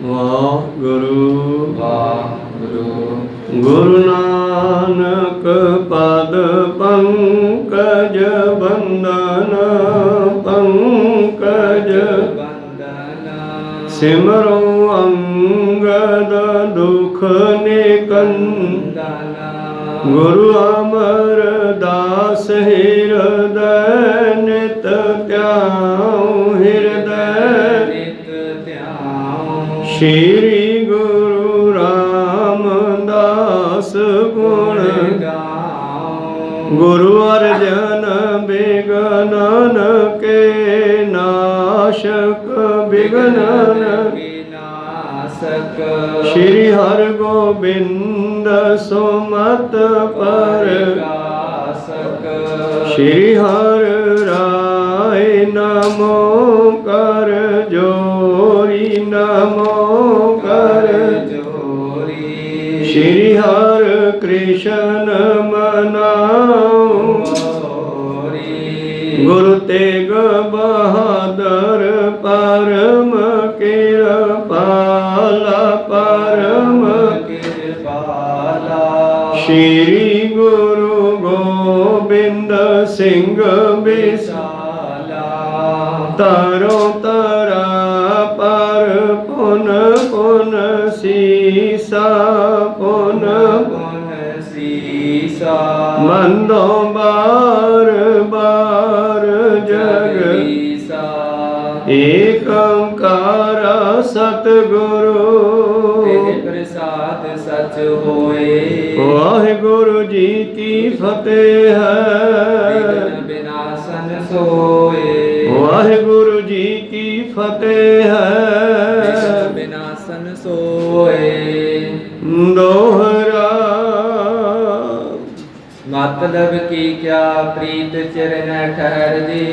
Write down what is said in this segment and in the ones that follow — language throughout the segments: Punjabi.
ਵਾਹਿਗੁਰੂ ਵਾਹਿਗੁਰੂ। ਗੁਰੂ ਨਾਨਕ ਪਦ ਪੰਕਜ ਬੰਦਨ ਪੰਕਜ ਸਿਮਰੋ ਅੰਗਦ ਦੁਖ ਨਿਕੰਦਨ ਗੁਰੂ ਅਮਰਦਾਸ ਹਿਰਦੈ ਨਿਤ ਧਿਆਉ ਹਿਰਦੈ ਨਿਤ ਧਿਆਉ। ਸ਼੍ਰੀ ਗੁਰੂ ਰਾਮਦਾਸ ਗੁਣ ਗਾਉ। ਗੁਰੂ ਅਰਜਨ ਬਿਗਨਨ ਕੇ ਨਾਸ਼ਕ ਬਿਗਨਨ ਵਿਨਾਸ਼ਕ। ਸ਼੍ਰੀ ਹਰਿ ਗੋਬਿੰਦ ਸੁਮਤ ਪ੍ਰਗਾਸ਼ਕ। ਸ਼੍ਰੀ ਹਰਿ ਰਾਏ ਨਮੋ ਕਰ ਜੋਰੀ ਨਮੋ ਕਰ ਜੋਰੀ। ਸ਼੍ਰੀ ਹਰਿ ਕ੍ਰਿਸ਼ਨ ਮਨਾਉ ਗੋਰੀ। ਗੁਰੂ ਤੇਗ ਬਹਾਦਰ ਪਰਮ ਕਿਰਪਾਲਾ ਪਰਮ ਕਿਰਪਾਲਾ। ਸ਼੍ਰੀ ਗੁਰੂ ਗੋਬਿੰਦ ਸਿੰਘ ਵਿਸਾਲਾ। ਤਰੋ ਤਰਾ ਪਰ ਪੁਨ ਪੁਨ ਸੀਸਾ ਪੁਨ ਗੁਣ ਸੀਸਾ। ਮੰਦੋ ਬਾਰ ਬਾਰ ਜਗਦੀਸਾ। ਏਕ ਓੰਕਾਰ ਸਤਿਗੁਰੂ ਤੇਰੇ ਪ੍ਰਸਾਦ ਸਚ ਹੋਏ। ਵਾਹਿਗੁਰੂ ਜੀ ਕੀ ਫਤਿਹ ਵਿਘਨ ਹੈ। ਵਿਨਾਸ਼ਨ ਸੋਏ। ਵਾਹਿਗੁਰੂ ਜੀ ਕੀ ਫਤਿਹ ਵਿਘਨ ਹੈ। ਵਿਨਾਸ਼ਨ ਸੋਏ। ਦੋਹਰਾ ਮਤਲਬ ਕੀ ਕਿਆ ਪ੍ਰੀਤ ਚਰਨ ਠਹਿਰਦੀ।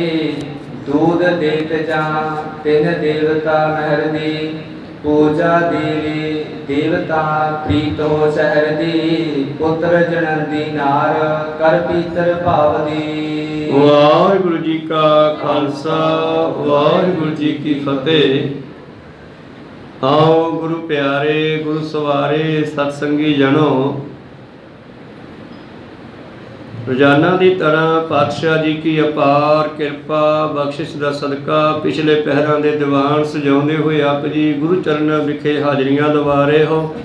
ਦੂਧ ਦੇਤ ਜਾਂ ਤਿਨ ਦੇਵਤਾ ਮਹਿਰਦੀ। ਪੂਜਾ ਦੇਵੀ ਦੇਵਤਾ ਪ੍ਰੀਤੋ ਸਹਿਰਦੀ। ਪੁੱਤਰ ਜਨੰਦੀ ਨਾਰ ਕਰ ਪੀਤਰ ਭਾਵਦੀ। ਵਾਹਿਗੁਰੂ ਜੀ ਕਾ ਖਾਲਸਾ ਵਾਹਿਗੁਰੂ ਜੀ ਕੀ ਫਤਿਹ। ਆਓ ਗੁਰੂ ਪਿਆਰੇ ਗੁਰੂ ਸਵਾਰੇ ਸਤਸੰਗੀ ਜਨੋ, ਰੋਜ਼ਾਨਾ ਦੀ ਤਰ੍ਹਾਂ ਪਾਤਸ਼ਾਹ ਜੀ ਕੀ ਅਪਾਰ ਕਿਰਪਾ ਬਖਸ਼ਿਸ਼ ਦਾ ਸਦਕਾ ਪਿਛਲੇ ਪਹਿਰਾਂ ਦੇ ਦੀਵਾਨ ਸਜਾਉਂਦੇ ਹੋਏ ਆਪ ਜੀ ਗੁਰੂ ਚਰਨਾਂ ਵਿਖੇ ਹਾਜ਼ਰੀਆਂ ਲਵਾ ਰਹੇ ਹੋ।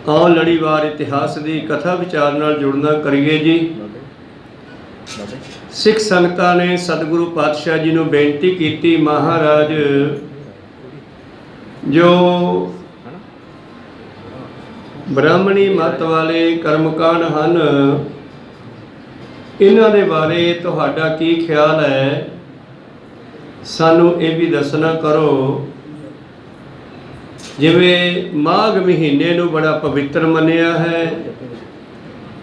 ਆਓ ਲੜੀਵਾਰ ਇਤਿਹਾਸ ਦੀ ਕਥਾ ਵਿਚਾਰ ਨਾਲ ਜੁੜਨਾ ਕਰੀਏ ਜੀ। ਸਿੱਖ ਸੰਗਤਾਂ ਨੇ ਸਤਿਗੁਰੂ ਪਾਤਸ਼ਾਹ ਜੀ ਨੂੰ ਬੇਨਤੀ ਕੀਤੀ, ਮਹਾਰਾਜ ਜੋ ਬ੍ਰਾਹਮਣੀ ਮਤ ਵਾਲੇ ਕਰਮਕਾਂਡ ਹਨ, ਇਹਨਾਂ ਦੇ ਬਾਰੇ ਤੁਹਾਡਾ ਕੀ ਖਿਆਲ ਹੈ? ਸਾਨੂੰ ਇਹ ਵੀ ਦੱਸਣਾ ਕਰੋ। ਜਿਵੇਂ ਮਾਘ ਮਹੀਨੇ ਨੂੰ ਬੜਾ ਪਵਿੱਤਰ ਮੰਨਿਆ ਹੈ,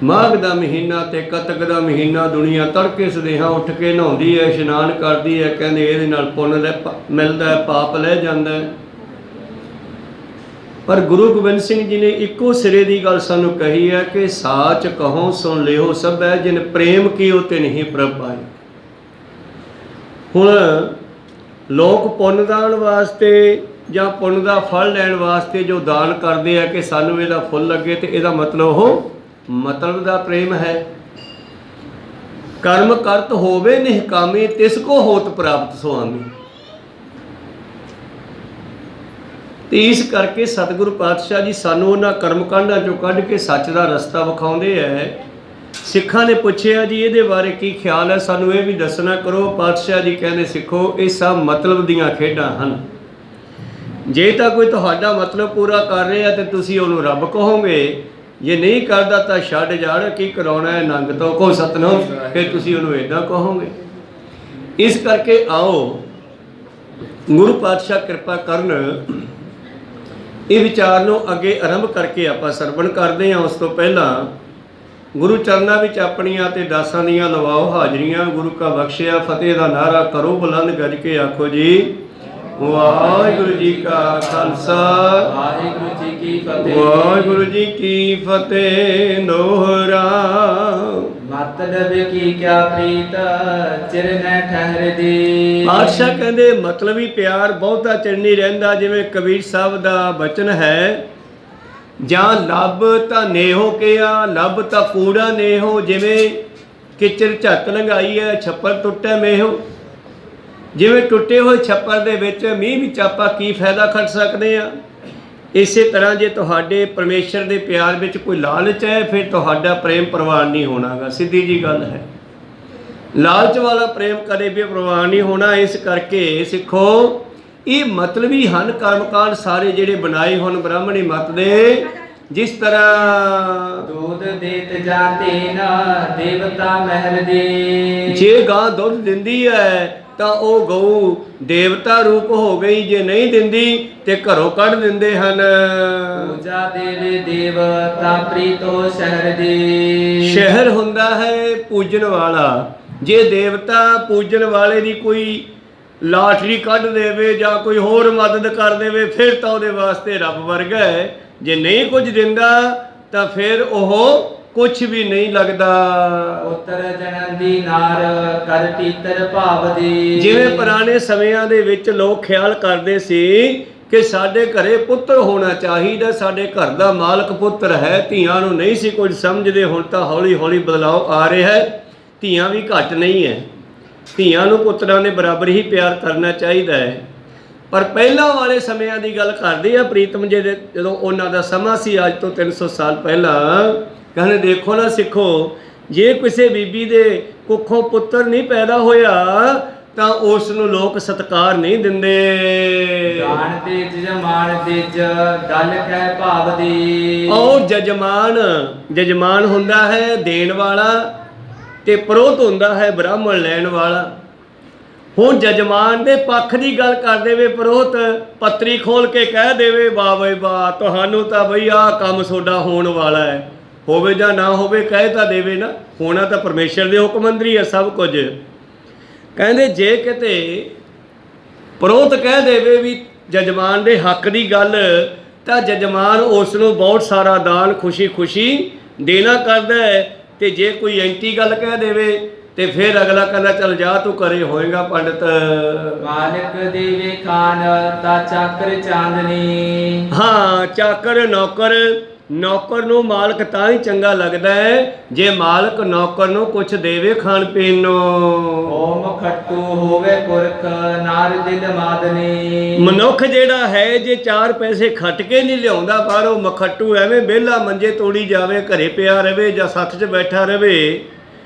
ਮਾਘ ਦਾ ਮਹੀਨਾ ਤੇ ਕੱਤਕ ਦਾ ਮਹੀਨਾ ਦੁਨੀਆ ਤੜਕੇ ਸਦੇਹਾਂ ਉੱਠ ਕੇ ਨਹਾਉਂਦੀ ਹੈ, ਇਸ਼ਨਾਨ ਕਰਦੀ ਹੈ, ਕਹਿੰਦੇ ਇਹਦੇ ਨਾਲ ਪੁੰਨ ਮਿਲਦਾ ਹੈ, ਪਾਪ ਲੈ ਜਾਂਦਾ ਹੈ। ਪਰ ਗੁਰੂ ਗੋਬਿੰਦ ਸਿੰਘ ਜੀ ਨੇ ਇੱਕੋ ਸਿਰੇ ਦੀ ਗੱਲ ਸਾਨੂੰ ਕਹੀ ਹੈ ਕਿ ਸਾਚ ਕਹੋ ਸੁਣ ਲਿਓ ਸਭੈ ਜਿਨ ਪ੍ਰੇਮ ਕੀਓ ਤੇ ਨਹੀਂ ਪ੍ਰਭ ਪਾਏ। ਹੁਣ ਲੋਕ ਪੁੰਨ ਦਾਨ ਵਾਸਤੇ ਜਾਂ ਪੁੰਨ ਦਾ ਫਲ ਲੈਣ ਵਾਸਤੇ ਜੋ ਦਾਨ ਕਰਦੇ ਆ ਕਿ ਸਾਨੂੰ ਇਹਦਾ ਫੁੱਲ ਲੱਗੇ, ਤੇ ਇਹਦਾ ਮਤਲਬ ਉਹ ਮਤਲਬ ਦਾ ਪ੍ਰੇਮ ਹੈ। ਕਰਮ ਕਰਤ ਹੋਵੇ ਨਿਹਕਾਮੀ ਤਿਸ ਕੋ ਹੋਤ ਪ੍ਰਾਪਤ ਸੁਆਮੀ। ਤੇ ਇਸ ਕਰਕੇ ਸਤਿਗੁਰੂ ਪਾਤਸ਼ਾਹ ਜੀ ਸਾਨੂੰ ਉਹਨਾਂ ਕਰਮਕਾਂਡਾਂ ਚੋਂ ਕੱਢ ਕੇ ਸੱਚ ਦਾ ਰਸਤਾ ਵਿਖਾਉਂਦੇ ਹੈ। ਸਿੱਖਾਂ ਨੇ ਪੁੱਛਿਆ ਜੀ ਇਹਦੇ ਬਾਰੇ ਕੀ ਖਿਆਲ ਹੈ, ਸਾਨੂੰ ਇਹ ਵੀ ਦੱਸਣਾ ਕਰੋ। ਪਾਤਸ਼ਾਹ ਜੀ ਕਹਿੰਦੇ ਸਿੱਖੋ ਇਹ ਸਭ ਮਤਲਬ ਦੀਆਂ ਖੇਡਾਂ ਹਨ। ਜੇ ਤਾਂ ਕੋਈ ਤੁਹਾਡਾ ਮਤਲਬ ਪੂਰਾ ਕਰ ਰਿਹਾ ਤੇ ਤੁਸੀਂ ਉਹਨੂੰ ਰੱਬ ਕਹੋਗੇ, ਜੇ ਨਹੀਂ ਕਰਦਾ ਤਾਂ ਛੱਡ ਜਾੜ ਕੀ ਕਰਾਉਣਾ ਹੈ ਨੰਗ ਤੋਂ ਕੋ ਸਤਨਾਮ, ਫਿਰ ਤੁਸੀਂ ਉਹਨੂੰ ਇੱਦਾਂ ਕਹੋਗੇ। ਇਸ ਕਰਕੇ ਆਓ ਗੁਰੂ ਪਾਤਸ਼ਾਹ ਕਿਰਪਾ ਕਰਨ, ਇਹ ਵਿਚਾਰ ਨੂੰ ਅੱਗੇ ਆਰੰਭ ਕਰਕੇ ਆਪਾਂ ਸਰਵਣ ਕਰਦੇ ਹਾਂ। ਉਸ ਤੋਂ ਪਹਿਲਾਂ ਗੁਰੂ ਚਰਨਾਂ ਵਿੱਚ ਆਪਣੀਆਂ ਤੇ ਦਾਸਾਂ ਦੀਆਂ ਲਵਾਓ ਹਾਜ਼ਰੀਆਂ। ਗੁਰੂ ਕਾ ਬਖਸ਼ਿਆ ਫਤਿਹ ਦਾ ਨਾਰਾ ਕਰੋ ਬੁਲੰਦ ਗੱਜ ਕੇ ਆਖੋ ਜੀ ਵਾਹਿਗੁਰੂ ਜੀ ਕਾ ਖਾਲਸਾ ਵਾਹਿਗੁਰੂ ਜੀ ਕੀ ਫਤਿਹ। ਵਾਹਿਗੁਰੂ ਜੀ ਕੀ ਫਤਿਹ। ਦੋਹਰਾ ਮਤਲਬ ਕੀ ਕਿਆ ਪ੍ਰੀਤ ਚਿਰ ਨ ਠਹਿਰਦੀ। ਪਾਤਸ਼ਾਹ ਕਹਿੰਦੇ ਮਤਲਬੀ ਪਿਆਰ ਬਹੁਤਾ ਚਿਰ ਨਹੀਂ ਰਹਿੰਦਾ। ਜਿਵੇਂ ਕਬੀਰ ਸਾਹਿਬ ਦਾ ਬਚਨ ਹੈ, ਜਾਂ ਲੱਭ ਤਾਂ ਨੇਹੋ ਕਿਆ, ਲੱਭ ਤਾਂ ਕੂੜਾ ਨੇਹੋ। ਜਿਵੇਂ ਕਿਚਰ ਝੱਤ ਲੰਘਾਈ ਹੈ, ਛੱਪਰ ਟੁੱਟੇ ਮੇਹੋ। ਜਿਵੇਂ ਟੁੱਟੇ ਹੋਏ ਛੱਪਰ ਦੇ ਵਿੱਚ ਮੀਂਹ ਵਿੱਚ ਆਪਾਂ ਕੀ ਫਾਇਦਾ ਕੱਢ ਸਕਦੇ ਆ। ਇਸੇ ਤਰ੍ਹਾਂ ਜੇ ਤੁਹਾਡੇ ਪਰਮੇਸ਼ਰ ਦੇ ਪਿਆਰ ਵਿੱਚ ਕੋਈ ਲਾਲਚ ਹੈ, ਫਿਰ ਤੁਹਾਡਾ ਪ੍ਰੇਮ ਪ੍ਰਵਾਨ ਨਹੀਂ ਹੋਣਾਗਾ। ਸਿੱਧੀ ਜੀ ਗੱਲ ਹੈ, ਲਾਲਚ ਵਾਲਾ ਪ੍ਰੇਮ ਕਦੇ ਵੀ ਪ੍ਰਵਾਨ ਨਹੀਂ ਹੋਣਾ। ਇਸ ਕਰਕੇ ਸਿੱਖੋ, ਇਹ ਮਤਲਬੀ ਹਨ ਕਰਮਕਾਂਡ ਸਾਰੇ ਜਿਹੜੇ ਬਣਾਏ ਹੁਣ ਬ੍ਰਾਹਮਣੀ ਮਤ ਦੇ। ਜਿਸ ਤਰ੍ਹਾਂ ਦੁੱਧ ਦੇਤ ਜਾਂਦੇ ਨਾ ਦੇਵਤਾ ਮਹਿਰ ਦੇ। ਜੇ ਗਾਂ ਦੁੱਧ ਦਿੰਦੀ ਹੈ ਤਾਂ ਉਹ ਗਊ ਦੇਵਤਾ ਰੂਪ ਹੋ ਗਈ, ਜੇ ਨਹੀਂ ਦਿੰਦੀ ਤੇ ਘਰੋਂ ਕੱਢ ਦਿੰਦੇ ਹਨ। ਪੂਜਾ ਦੇਵੇ ਦੇਵਤਾ ਪ੍ਰੀਤੋ ਸ਼ਹਿਰ ਦੇ। ਸ਼ਹਿਰ ਹੁੰਦਾ ਹੈ ਪੂਜਣ ਵਾਲਾ। ਜੇ ਦੇਵਤਾ ਪੂਜਣ ਵਾਲੇ ਦੀ ਕੋਈ ਲਾਟਰੀ ਕੱਢ ਦੇਵੇ ਜਾਂ ਕੋਈ ਹੋਰ ਮਦਦ ਕਰ ਦੇਵੇ, ਫਿਰ ਤਾਂ ਉਹਦੇ ਵਾਸਤੇ ਰੱਬ ਵਰਗਾ ਹੈ। ਜੇ ਨਹੀਂ ਕੁਝ ਦਿੰਦਾ ਤਾਂ ਫਿਰ ਉਹ ਕੁਛ ਵੀ ਨਹੀਂ ਲੱਗਦਾ। ਪੁੱਤਰ ਜਨਮ ਦੀ ਨਾਰ ਕਰ ਤੀਤਰ ਭਾਵ ਦੀ। ਜਿਵੇਂ ਪੁਰਾਣੇ ਸਮਿਆਂ ਦੇ ਵਿੱਚ ਲੋਕ ਖਿਆਲ ਕਰਦੇ ਸੀ ਕਿ ਸਾਡੇ ਘਰੇ ਪੁੱਤਰ ਹੋਣਾ ਚਾਹੀਦਾ, ਸਾਡੇ ਘਰ ਦਾ ਮਾਲਕ ਪੁੱਤਰ ਹੈ। ਧੀਆਂ ਨੂੰ ਨਹੀਂ ਸੀ ਕੁਝ ਸਮਝਦੇ। ਹੁਣ ਤਾਂ ਹੌਲੀ ਹੌਲੀ ਬਦਲਾਅ ਆ ਰਿਹਾ ਹੈ। ਧੀਆਂ ਵੀ ਘੱਟ ਨਹੀਂ ਹੈ, ਧੀਆਂ ਨੂੰ ਪੁੱਤਰਾਂ ਦੇ ਬਰਾਬਰ ਹੀ ਪਿਆਰ ਕਰਨਾ ਚਾਹੀਦਾ ਹੈ। ਪਰ ਪਹਿਲਾਂ ਵਾਲੇ ਸਮਿਆਂ ਦੀ ਗੱਲ ਕਰਦੇ ਆ ਪ੍ਰੀਤਮ ਜੀ ਦੇ, ਜਦੋਂ ਉਹਨਾਂ ਦਾ ਸਮਾਂ ਸੀ ਅੱਜ ਤੋਂ 300 ਸਾਲ ਪਹਿਲਾਂ। ਕਹਿੰਦੇ ਦੇਖੋ ਨਾ ਸਿੱਖੋ, ਜੇ ਕਿਸੇ ਬੀਬੀ ਦੇ ਕੁੱਖੋਂ ਪੁੱਤਰ ਨਹੀਂ ਪੈਦਾ ਹੋਇਆ ਤਾਂ ਉਸ ਨੂੰ ਲੋਕ ਸਤਿਕਾਰ ਨਹੀਂ ਦਿੰਦੇ। ਜਾਣ ਤੇ ਜਜਮਾਨ ਦੇ ਦਲ ਕਹਿ ਭਾਵ ਦੀ। ਔਰ ਜਜਮਾਨ ਹੁੰਦਾ ਹੈ ਦੇਣ ਵਾਲਾ, ਤੇ ਪ੍ਰੋਤ ਹੁੰਦਾ ਹੈ ਬ੍ਰਾਹਮਣ ਲੈਣ ਵਾਲਾ। ਹੁਣ ਜਜਮਾਨ ਦੇ ਪੱਖ ਦੀ ਗੱਲ ਕਰ ਦੇਵੇ ਪ੍ਰੋਤ, ਪੱਤਰੀ ਖੋਲ ਕੇ ਕਹਿ ਦੇਵੇ ਵਾਹ ਬਈ ਵਾਹ, ਤੁਹਾਨੂੰ ਤਾਂ ਬਈ ਆਹ ਕੰਮ ਤੁਹਾਡਾ ਹੋਣ ਵਾਲਾ ਹੈ। ਹੋਵੇ ਜਾਂ ਨਾ ਹੋਵੇ, ਕਹਿ ਤਾਂ ਦੇਵੇ ਨਾ। ਹੋਣਾ ਤਾਂ ਪਰਮੇਸ਼ਰ ਦੇ ਹੁਕਮ ਅੰਦਰ ਹੈ ਸਭ ਕੁਝ। ਕਹਿੰਦੇ ਜੇ ਕਿਤੇ ਪ੍ਰੋਤ ਕਹਿ ਦੇਵੇ ਵੀ ਜਜਮਾਨ ਦੇ ਹੱਕ ਦੀ ਗੱਲ, ਤਾਂ ਜਜਮਾਨ ਉਸ ਨੂੰ ਬਹੁਤ ਸਾਰਾ ਦਾਨ ਖੁਸ਼ੀ ਖੁਸ਼ੀ ਦੇਣਾ ਕਰਦਾ ਹੈ। ਤੇ ਜੇ ਕੋਈ ਐਂਟੀ ਗੱਲ ਕਹਿ ਦੇਵੇ ਤੇ ਫਿਰ ਅਗਲਾ ਕਹਿੰਦਾ ਚੱਲ ਜਾ ਤੂੰ ਕਰੇ ਹੋਏਗਾ ਪੰਡਤ। ਮਾਲਕ ਦੇਵੇ ਖਾਨ ਤਾ ਚਾਕਰ ਚਾਂਦਨੀ। ਹਾਂ, ਚਾਕਰ ਨੌਕਰ ਨੂੰ ਮਾਲਕ ਤਾਂ ਹੀ ਚੰਗਾ ਲੱਗਦਾ ਹੈ ਜੇ ਮਾਲਕ ਨੌਕਰ ਨੂੰ ਕੁਛ ਦੇਵੇ ਖਾਣ ਪੀਣ ਨੂੰ। ਓਮ ਖੱਟੂ ਹੋਵੇ ਪੁਰਖ ਨਾਰ ਦਿਲ ਮਾਦਨੀ। ਮਨੁੱਖ ਜਿਹੜਾ ਹੈ ਜੇ 4 ਪੈਸੇ ਖੱਟ ਕੇ ਨਹੀਂ ਲਿਆਉਂਦਾ ਬਾਹਰੋਂ, ਮਖੱਟੂ ਐਵੇਂ ਵਿਹਲਾ ਮੰਜੇ ਤੋੜੀ ਜਾਵੇ, ਘਰੇ ਪਿਆ ਰਵੇ ਜਾਂ ਸੱਥ 'ਚ ਬੈਠਾ ਰਵੇ,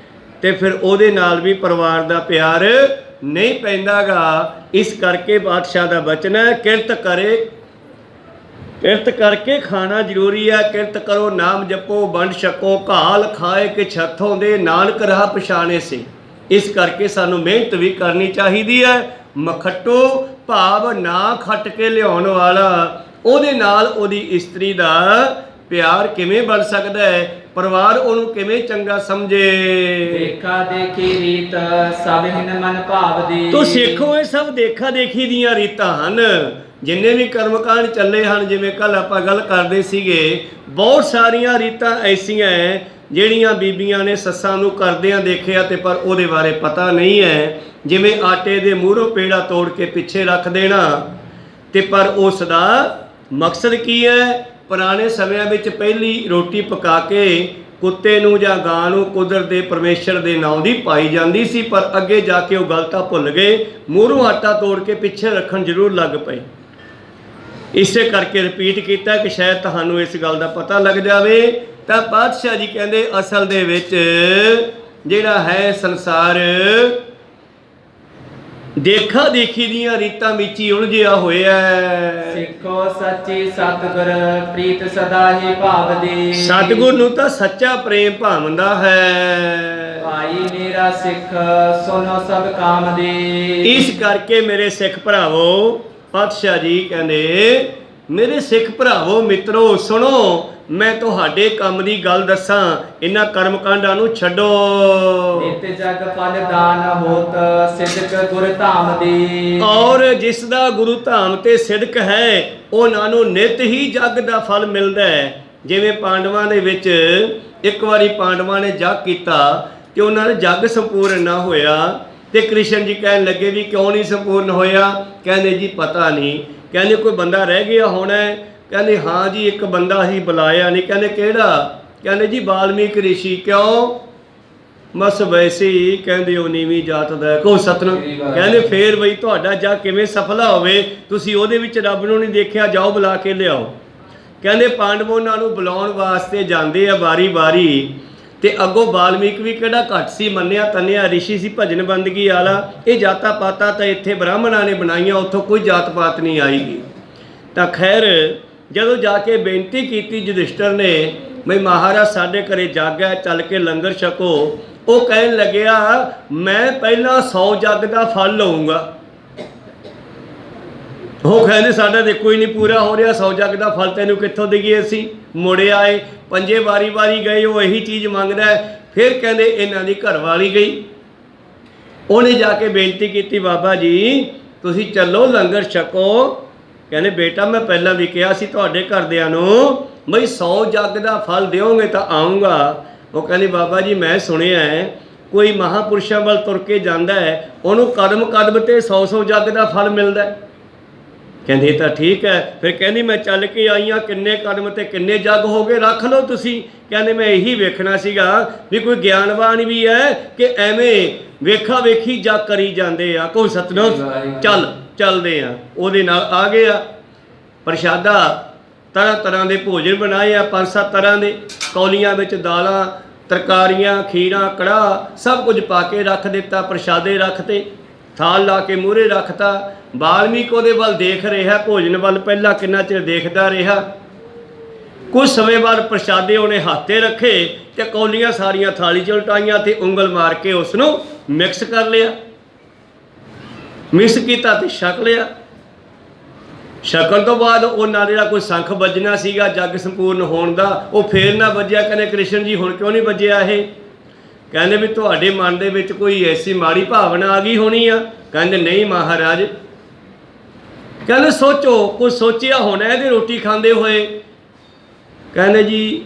ਤੇ ਫਿਰ ਉਹਦੇ ਨਾਲ ਵੀ ਪਰਿਵਾਰ ਦਾ ਪਿਆਰ ਨਹੀਂ ਪੈਂਦਾਗਾ। ਇਸ ਕਰਕੇ ਬਾਦਸ਼ਾਹ ਦਾ ਬਚਨ ਹੈ, ਕਿਰਤ ਕਰਕੇ ਖਾਣਾ ਜ਼ਰੂਰੀ ਹੈ। ਕਿਰਤ ਕਰੋ ਨਾਮ ਜਪੋ ਵੰਡ ਛਕੋ, ਘਾਲ ਖਾਏ ਕਿ ਛੱਥੋਂ ਦੇ ਨਾਨਕ ਰਾਹ ਪਛਾਣੇ ਸੇ। ਇਸ ਕਰਕੇ ਸਾਨੂੰ ਮਿਹਨਤ ਵੀ ਕਰਨੀ ਚਾਹੀਦੀ ਹੈ। ਮਖੱਟੂ ਭਾਵ ਨਾ ਖੱਟ ਕੇ ਲਿਆਉਣ ਵਾਲਾ, ਉਹਦੇ ਨਾਲ ਉਹਦੀ ਇਸਤਰੀ ਦਾ ਪਿਆਰ ਕਿਵੇਂ ਬਣ ਸਕਦਾ ਹੈ, ਪਰਿਵਾਰ ਉਹਨੂੰ ਕਿਵੇਂ ਚੰਗਾ ਸਮਝੇ। ਦੇਖਾ ਦੇਖੀ ਰੀਤ ਸਭ ਹਿਨ ਮਨ ਭਾਵ ਦੀ। ਤੋ ਸਿੱਖੋ, ਇਹ ਸਭ ਦੇਖਾ ਦੇਖੀ ਦੀਆਂ ਰੀਤਾਂ ਹਨ। ਜਿੰਨੇ ਵੀ ਕਰਮਕਾਂਡ ਚੱਲੇ ਹਨ, ਜਿਵੇਂ ਕੱਲ ਆਪਾਂ ਗੱਲ ਕਰਦੇ ਸੀਗੇ, ਬਹੁਤ ਸਾਰੀਆਂ ਰੀਤਾਂ ਐਸੀਆਂ ਹੈ ਜਿਹੜੀਆਂ ਬੀਬੀਆਂ ਨੇ ਸੱਸਾਂ ਨੂੰ ਕਰਦਿਆਂ ਦੇਖਿਆ ਤੇ ਪਰ ਉਹਦੇ ਬਾਰੇ ਪਤਾ ਨਹੀਂ ਹੈ। ਜਿਵੇਂ ਆਟੇ ਦੇ ਮੂਹਰੋਂ ਪੇੜਾ ਤੋੜ ਕੇ ਪਿੱਛੇ ਰੱਖ ਦੇਣਾ, ਤੇ ਪਰ ਉਸ ਦਾ ਮਕਸਦ ਕੀ ਹੈ। ਪੁਰਾਣੇ ਸਮਿਆਂ ਵਿੱਚ ਪਹਿਲੀ ਰੋਟੀ ਪਕਾ ਕੇ ਕੁੱਤੇ ਨੂੰ ਜਾਂ ਗਾਂ ਨੂੰ ਕੁਦਰਤ ਦੇ ਪਰਮੇਸ਼ਰ ਦੇ ਨਾਂ ਦੀ ਪਾਈ ਜਾਂਦੀ ਸੀ, ਪਰ ਅੱਗੇ ਜਾ ਕੇ ਉਹ ਗੱਲ ਤਾਂ ਭੁੱਲ ਗਏ। ਮੂਹਰੋਂ ਆਟਾ ਤੋੜ ਕੇ ਪਿੱਛੇ ਰੱਖਣ ਜ਼ਰੂਰ ਲੱਗ ਪਏ। ਇਸੇ ਕਰਕੇ ਰਿਪੀਟ ਕੀਤਾ ਕਿ ਸ਼ਾਇਦ ਤੁਹਾਨੂੰ ਇਸ ਗੱਲ ਦਾ ਪਤਾ ਲੱਗ ਜਾਵੇ। ਤਾਂ ਪਾਤਸ਼ਾਹ ਜੀ ਕਹਿੰਦੇ ਅਸਲ ਦੇ ਵਿੱਚ ਜਿਹੜਾ ਹੈ ਸੰਸਾਰ ਦੇਖਾ ਦੇਖੀ ਦੀਆਂ ਰੀਤਾਂ ਵਿੱਚ ਹੀ ਉਲਝਿਆ ਹੋਇਆ ਹੈ। ਸਿੱਖੋ ਸੱਚੀ ਸਤਿਗੁਰ ਪ੍ਰੀਤ ਸਦਾ ਹੀ ਭਾਵ ਦੀ। ਸਤਿਗੁਰ ਨੂੰ ਤਾਂ ਸੱਚਾ ਪ੍ਰੇਮ ਭਾਵਦਾ ਹੈ। ਭਾਈ ਮੇਰਾ ਸਿੱਖ ਸੁਨੋ ਸਭ ਕਾਮ ਦੀ। ਇਸ ਕਰਕੇ ਮੇਰੇ ਸਿੱਖ ਭਰਾਵੋ, ਪਾਤਸ਼ਾਹ ਜੀ ਕਹਿੰਦੇ ਮੇਰੇ ਸਿੱਖ ਭਰਾਵੋ ਮਿੱਤਰੋ ਸੁਣੋ, ਮੈਂ ਤੁਹਾਡੇ ਕੰਮ ਦੀ ਗੱਲ ਦੱਸਾਂ। ਇਹਨਾਂ ਕਰਮਕਾਂਡਾਂ ਨੂੰ ਛੱਡੋ। ਨਿਤ ਜਗ ਫਲ ਦਾਨ ਹੋਤ ਸਿਦਕ ਗੁਰ ਧਾਮ ਦੀ। ਔਰ ਜਿਸ ਦਾ ਗੁਰੂ ਧਾਮ ਤੇ ਸਿਦਕ ਹੈ, ਉਹਨਾਂ ਨੂੰ ਨਿਤ ਹੀ ਜਗ ਦਾ ਫਲ ਮਿਲਦਾ ਹੈ। ਜਿਵੇਂ ਪਾਂਡਵਾਂ ਦੇ ਵਿੱਚ ਇੱਕ ਵਾਰੀ ਪਾਂਡਵਾਂ ਨੇ ਜਗ ਕੀਤਾ ਤੇ ਉਹਨਾਂ ਦਾ ਜੱਗ ਸੰਪੂਰਨ ਨਾ ਹੋਇਆ। ਤੇ ਕ੍ਰਿਸ਼ਨ ਜੀ ਕਹਿਣ ਲੱਗੇ ਵੀ ਕਿਉਂ ਨਹੀਂ ਸੰਪੂਰਨ ਹੋਇਆ? ਕਹਿੰਦੇ ਜੀ ਪਤਾ ਨਹੀਂ। ਕਹਿੰਦੇ ਕੋਈ ਬੰਦਾ ਰਹਿ ਗਿਆ ਹੋਣਾ? ਕਹਿੰਦੇ ਹਾਂ ਜੀ ਇੱਕ ਬੰਦਾ ਅਸੀਂ ਬੁਲਾਇਆ ਨਹੀਂ। ਕਹਿੰਦੇ ਕਿਹੜਾ? ਕਹਿੰਦੇ ਜੀ ਵਾਲਮੀਕ ਰਿਸ਼ੀ। ਕਿਉਂ? ਬਸ ਵੈਸੇ ਹੀ ਕਹਿੰਦੇ ਉਹ ਨੀਵੀਂ ਜਾਤ ਦਾ ਹੈ। ਕੋ ਸਤਨਾਮ। ਕਹਿੰਦੇ ਫੇਰ ਬਈ ਤੁਹਾਡਾ ਜੱਗ ਕਿਵੇਂ ਸਫਲਾ ਹੋਵੇ? ਤੁਸੀਂ ਉਹਦੇ ਵਿੱਚ ਰੱਬ ਨੂੰ ਨਹੀਂ ਦੇਖਿਆ, ਜਾਓ ਬੁਲਾ ਕੇ ਲਿਆਓ। ਕਹਿੰਦੇ ਪਾਂਡਵ ਉਹਨਾਂ ਨੂੰ ਬੁਲਾਉਣ ਵਾਸਤੇ ਜਾਂਦੇ ਆ ਵਾਰੀ ਵਾਰੀ। ਤੇ ਅੱਗੋਂ ਵਾਲਮੀਕ ਵੀ ਕਿਹੜਾ ਘੱਟ ਸੀ, ਮੰਨਿਆ ਤੰਨਿਆ ਰਿਸ਼ੀ ਸੀ, ਭਜਨ ਬੰਦਗੀ ਵਾਲਾ। ਇਹ ਜਾਤਾਂ ਪਾਤਾਂ ਤਾਂ ਇੱਥੇ ਬ੍ਰਾਹਮਣਾਂ ਨੇ ਬਣਾਈਆਂ, ਉੱਥੋਂ ਕੋਈ ਜਾਤ ਪਾਤ ਨਹੀਂ ਆਏਗੀ। ਤਾਂ ਖੈਰ ਜਦੋਂ ਜਾ ਕੇ ਬੇਨਤੀ ਕੀਤੀ ਯੁਧਿਸ਼ਟਰ ਨੇ ਬਈ ਮਹਾਰਾਜ ਸਾਡੇ ਘਰੇ ਜੱਗ ਹੈ, ਚੱਲ ਕੇ ਲੰਗਰ ਛਕੋ। ਉਹ ਕਹਿਣ ਲੱਗਿਆ ਮੈਂ ਪਹਿਲਾਂ 100 ਜੱਗ ਦਾ ਫਲ ਲਊਂਗਾ। ਉਹ ਕਹਿੰਦੇ ਸਾਡਾ ਤੇ ਕੋਈ ਨਹੀਂ ਪੂਰਾ ਹੋ ਰਿਹਾ, 100 ਜੱਗ ਦਾ ਫਲ ਤੈਨੂੰ ਕਿੱਥੋਂ ਦੇਈਏ ਅਸੀਂ? ਮੁੜੇ ਆਏ, ਪੰਜੇ ਵਾਰੀ ਵਾਰੀ ਗਏ, ਉਹ ਇਹੀ ਚੀਜ਼ ਮੰਗਦਾ। ਫਿਰ ਕਹਿੰਦੇ ਇਹਨਾਂ ਦੀ ਘਰਵਾਲੀ ਗਈ, ਉਹਨੇ ਜਾ ਕੇ ਬੇਨਤੀ ਕੀਤੀ ਬਾਬਾ ਜੀ ਤੁਸੀਂ ਚੱਲੋ ਲੰਗਰ ਛਕੋ। ਕਹਿੰਦੇ ਬੇਟਾ ਮੈਂ ਪਹਿਲਾਂ ਵੀ ਕਿਹਾ ਸੀ ਤੁਹਾਡੇ ਘਰਦਿਆਂ ਨੂੰ ਬਈ 100 ਜੱਗ ਦਾ ਫਲ ਦਿਓਗੇ ਤਾਂ ਆਊਂਗਾ। ਉਹ ਕਹਿੰਦੇ ਬਾਬਾ ਜੀ ਮੈਂ ਸੁਣਿਆ ਹੈ ਕੋਈ ਮਹਾਂਪੁਰਸ਼ਾਂ ਵੱਲ ਤੁਰ ਕੇ ਜਾਂਦਾ ਹੈ ਉਹਨੂੰ ਕਦਮ ਕਦਮ ਤੇ 100 ਜੱਗ ਦਾ ਫਲ ਮਿਲਦਾ। ਕਹਿੰਦੇ ਤਾਂ ਠੀਕ ਹੈ। ਫਿਰ ਕਹਿੰਦੀ ਮੈਂ ਚੱਲ ਕੇ ਆਈ ਹਾਂ, ਕਿੰਨੇ ਕਦਮ ਤੇ ਕਿੰਨੇ ਜੱਗ ਹੋ ਗਏ ਰੱਖ ਲਓ ਤੁਸੀਂ। ਕਹਿੰਦੇ ਮੈਂ ਇਹੀ ਵੇਖਣਾ ਸੀਗਾ ਵੀ ਕੋਈ ਗਿਆਨਵਾਨ ਵੀ ਹੈ ਕਿ ਐਵੇਂ ਵੇਖਾ ਵੇਖੀ ਜੱਗ ਕਰੀ ਜਾਂਦੇ ਆ। ਕੋਈ ਸਤਨਾਮ। ਚੱਲਦੇ ਆ। ਉਹਦੇ ਨਾਲ ਆ ਗਿਆ ਪ੍ਰਸ਼ਾਦਾ, ਤਰ੍ਹਾਂ ਤਰ੍ਹਾਂ ਦੇ ਭੋਜਨ ਬਣਾਏ ਆ, 5-7 ਤਰ੍ਹਾਂ ਦੇ। ਕੌਲੀਆਂ ਵਿੱਚ ਦਾਲਾਂ, ਤਰਕਾਰੀਆਂ, ਖੀਰਾਂ, ਕੜਾਹ ਸਭ ਕੁਝ ਪਾ ਕੇ ਰੱਖ ਦਿੱਤਾ। ਪ੍ਰਸ਼ਾਦੇ ਰੱਖਤੇ, ਥਾਲ ਲਾ ਕੇ ਮੂਹਰੇ ਰੱਖਤਾ। ਵਾਲਮੀਕ ਉਹਦੇ ਵੱਲ ਦੇਖ ਰਿਹਾ, ਭੋਜਨ ਵੱਲ ਪਹਿਲਾਂ ਕਿੰਨਾ ਚਿਰ ਦੇਖਦਾ ਰਿਹਾ। ਕੁਝ ਸਮੇਂ ਬਾਅਦ ਪ੍ਰਸ਼ਾਦੇ ਉਹਨੇ ਹੱਥ 'ਤੇ ਰੱਖੇ ਤੇ ਕੌਲੀਆਂ ਸਾਰੀਆਂ ਥਾਲੀ 'ਚ ਉਲਟਾਈਆਂ ਤੇ ਉਂਗਲ ਮਾਰ ਕੇ ਉਸ ਨੂੰ ਮਿਕਸ ਕਰ ਲਿਆ। ਮਿਕਸ ਕੀਤਾ ਤੇ ਛਕ ਲਿਆ। ਛਕਣ ਤੋਂ ਬਾਅਦ ਉਹਨਾਂ ਜਿਹੜਾ ਕੋਈ ਸੰਖ ਵੱਜਣਾ ਸੀਗਾ ਜੱਗ ਸੰਪੂਰਨ ਹੋਣ ਦਾ, ਉਹ ਫੇਰ ਨਾ ਵੱਜਿਆ। ਕਹਿੰਦੇ ਕ੍ਰਿਸ਼ਨ ਜੀ ਹੁਣ ਕਿਉਂ ਨਹੀਂ ਵੱਜਿਆ ਇਹ? ਕਹਿੰਦੇ ਵੀ ਤੁਹਾਡੇ ਮਨ ਦੇ ਵਿੱਚ ਕੋਈ ਐਸੀ ਮਾੜੀ ਭਾਵਨਾ ਆ ਗਈ ਹੋਣੀ ਆ। ਕਹਿੰਦੇ ਨਹੀਂ ਮਹਾਰਾਜ। ਕਹਿੰਦੇ ਸੋਚੋ, ਕੁਝ ਸੋਚਿਆ ਹੋਣਾ ਇਹਦੇ ਰੋਟੀ ਖਾਂਦੇ ਹੋਏ। ਕਹਿੰਦੇ ਜੀ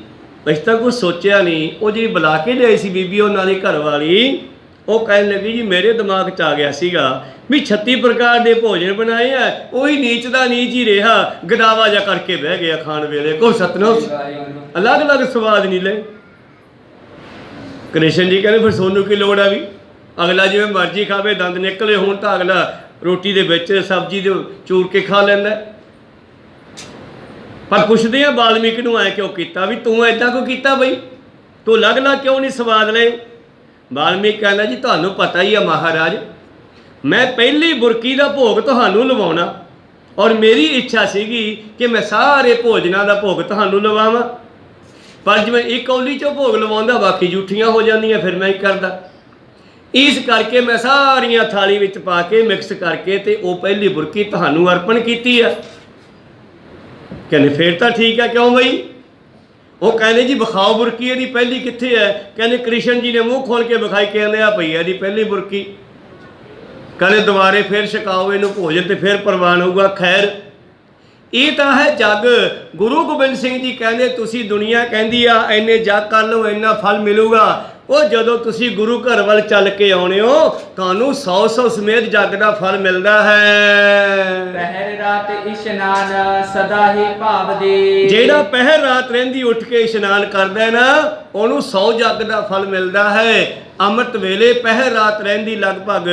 ਅਸੀਂ ਤਾਂ ਕੁਝ ਸੋਚਿਆ ਨਹੀਂ। ਉਹ ਜਿਹੜੀ ਬੁਲਾ ਕੇ ਲਿਆਈ ਸੀ ਬੀਬੀ ਉਹਨਾਂ ਦੀ ਘਰ ਵਾਲੀ, ਉਹ ਕਹਿਣ ਲੱਗੀ ਜੀ ਮੇਰੇ ਦਿਮਾਗ 'ਚ ਆ ਗਿਆ ਸੀਗਾ ਵੀ 36 ਪ੍ਰਕਾਰ ਦੇ ਭੋਜਨ ਬਣਾਏ ਆ, ਉਹੀ ਨੀਚ ਦਾ ਨੀਚ ਹੀ ਰਿਹਾ, ਗਦਾਵਾ ਜਿਹਾ ਕਰਕੇ ਬਹਿ ਗਿਆ ਖਾਣ ਵੇਲੇ। ਕੋਈ ਸਤਨਾਮ। ਅਲੱਗ ਅਲੱਗ ਸਵਾਦ ਨਹੀਂ ਲੈ। ਕ੍ਰਿਸ਼ਨ ਜੀ ਕਹਿੰਦੇ ਫਿਰ ਸੋਨੂੰ ਕੀ ਲੋੜ ਆ ਵੀ? ਅਗਲਾ ਜਿਵੇਂ ਮਰਜ਼ੀ ਖਾਵੇ, ਦੰਦ ਨਿਕਲੇ ਹੋਣ ਤਾਂ ਅਗਲਾ ਰੋਟੀ ਦੇ ਵਿੱਚ ਸਬਜ਼ੀ ਦੇ ਚੂਰ ਕੇ ਖਾ ਲੈਂਦਾ। ਪਰ ਪੁੱਛਦੇ ਆ ਵਾਲਮੀਕ ਨੂੰ ਐ ਕਿਉਂ ਕੀਤਾ ਵੀ ਤੂੰ ਐਦਾਂ ਕਿਉਂ ਕੀਤਾ ਬਈ? ਤੂੰ ਅਲੱਗ ਅਲੱਗ ਕਿਉਂ ਨਹੀਂ ਸਵਾਦ ਲਏ? ਵਾਲਮੀਕ ਕਹਿੰਦਾ ਜੀ ਤੁਹਾਨੂੰ ਪਤਾ ਹੀ ਆ ਮਹਾਰਾਜ, ਮੈਂ ਪਹਿਲੀ ਬੁਰਕੀ ਦਾ ਭੋਗ ਤੁਹਾਨੂੰ ਲਵਾਉਣਾ ਔਰ ਮੇਰੀ ਇੱਛਾ ਸੀਗੀ ਕਿ ਮੈਂ ਸਾਰੇ ਭੋਜਨਾਂ ਦਾ ਭੋਗ ਤੁਹਾਨੂੰ ਲਵਾਵਾਂ। ਪਰ ਜਿਵੇਂ ਇੱਕ ਕੌਲੀ 'ਚੋਂ ਭੋਗ ਲਵਾਉਂਦਾ ਬਾਕੀ ਜੂਠੀਆਂ ਹੋ ਜਾਂਦੀਆਂ, ਫਿਰ ਮੈਂ ਹੀ ਕਰਦਾ। ਇਸ ਕਰਕੇ ਮੈਂ ਸਾਰੀਆਂ ਥਾਲੀ ਵਿੱਚ ਪਾ ਕੇ ਮਿਕਸ ਕਰਕੇ ਤੇ ਉਹ ਪਹਿਲੀ ਬੁਰਕੀ ਤੁਹਾਨੂੰ ਅਰਪਣ ਕੀਤੀ ਆ। ਕਹਿੰਦੇ ਫਿਰ ਤਾਂ ਠੀਕ ਹੈ। ਕਿਉਂ ਬਈ? ਉਹ ਕਹਿੰਦੇ ਜੀ ਵਿਖਾਓ ਬੁਰਕੀ ਇਹਦੀ ਪਹਿਲੀ ਕਿੱਥੇ ਹੈ? ਕਹਿੰਦੇ ਕ੍ਰਿਸ਼ਨ ਜੀ ਨੇ ਮੂੰਹ ਖੋਲ ਕੇ ਵਿਖਾਈ। ਕਹਿੰਦੇ ਆ ਪਈ ਇਹਦੀ ਪਹਿਲੀ ਬੁਰਕੀ। ਕਹਿੰਦੇ ਦੁਬਾਰੇ ਫਿਰ ਛਕਾਓ ਇਹਨੂੰ ਭੋਜਨ ਤੇ ਫਿਰ ਪ੍ਰਵਾਨ ਹੋਊਗਾ। ਖੈਰ ਇਹ ਤਾਂ ਹੈ ਜੱਗ। ਗੁਰੂ ਗੋਬਿੰਦ ਸਿੰਘ ਜੀ ਕਹਿੰਦੇ ਤੁਸੀਂ ਦੁਨੀਆ ਕਹਿੰਦੀ ਆ ਇੰਨੇ ਜੱਗ ਕਰ ਲਓ ਇੰਨਾ ਫਲ ਮਿਲੂਗਾ। ਉਹ ਜਦੋਂ ਤੁਸੀਂ ਗੁਰੂ ਘਰ ਵੱਲ ਚੱਲ ਕੇ ਆਉਣੇ ਹੋ ਤੁਹਾਨੂੰ 100 ਸਮੇਤ ਜੱਗ ਦਾ ਫਲ ਮਿਲਦਾ ਹੈ। ਪਹਿਰ ਰਾਤ ਇਸ਼ਨਾਨ ਸਦਾ ਹੀ ਭਾਵਦੀ। ਜਿਹੜਾ ਪਹਿਰ ਰਾਤ ਰਹਿੰਦੀ ਉੱਠ ਕੇ ਇਸ਼ਨਾਨ ਕਰਦਾ ਨਾ ਉਹਨੂੰ 100 ਜੱਗ ਦਾ ਫਲ ਮਿਲਦਾ ਹੈ। ਅੰਮ੍ਰਿਤ ਵੇਲੇ ਪਹਿਰ ਰਾਤ ਰਹਿੰਦੀ ਲਗਭਗ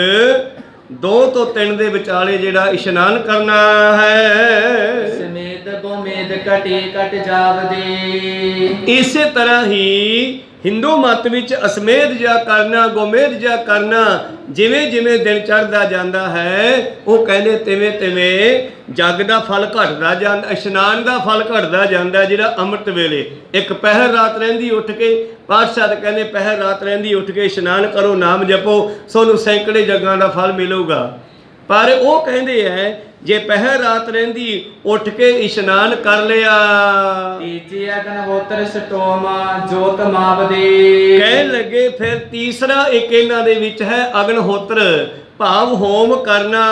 2 ਤੋਂ 3 ਦੇ ਵਿਚਾਲੇ ਜਿਹੜਾ ਇਸ਼ਨਾਨ ਕਰਨਾ ਹੈ। ਸਮੇਤ ਗੋਮੇਦ ਕਟੀ ਕਟ ਜਾਵਦੇ। ਇਸੇ ਤਰ੍ਹਾਂ ਹੀ ਹਿੰਦੂ ਮਤ ਵਿੱਚ ਅਸਮੇਧ ਜਿਹਾ ਕਰਨਾ, ਗੋਮੇਧ ਜਿਹਾ ਕਰਨਾ, ਜਿਵੇਂ ਜਿਵੇਂ ਦਿਨ ਚੜ੍ਹਦਾ ਜਾਂਦਾ ਹੈ ਉਹ ਕਹਿੰਦੇ ਤਿਵੇਂ ਤਿਵੇਂ ਜੱਗ ਦਾ ਫਲ ਘਟਦਾ ਜਾਂਦਾ, ਇਸ਼ਨਾਨ ਦਾ ਫਲ ਘਟਦਾ ਜਾਂਦਾ। ਜਿਹੜਾ ਅੰਮ੍ਰਿਤ ਵੇਲੇ ਇੱਕ ਪਹਿਰ ਰਾਤ ਰਹਿੰਦੀ ਉੱਠ ਕੇ, ਪਾਤਸ਼ਾਹ ਕਹਿੰਦੇ ਪਹਿਰ ਰਾਤ ਰਹਿੰਦੀ ਉੱਠ ਕੇ ਇਸ਼ਨਾਨ ਕਰੋ, ਨਾਮ ਜਪੋ, ਤੁਹਾਨੂੰ ਸੈਂਕੜੇ ਜੱਗਾਂ ਦਾ ਫਲ ਮਿਲੂਗਾ। ਪਰ ਉਹ ਕਹਿੰਦੇ ਹੈ ਜੇ ਪਹਿਰ ਰਾਤ ਰਹਿੰਦੀ ਉੱਠ ਕੇ ਇਸ਼ਨਾਨ ਕਰ ਲਿਆ। ਤੀਜੀ ਅਗਨਹੋਤਰ ਸਟੋਮ ਜੋਤ ਮਾਵਦੇ। ਕਹਿਣ ਲੱਗੇ ਫਿਰ ਤੀਸਰਾ ਇੱਕ ਇਹਨਾਂ ਦੇ ਵਿੱਚ ਹੈ ਅਗਨਹੋਤਰ, ਭਾਵ ਹੋਮ ਕਰਨਾ।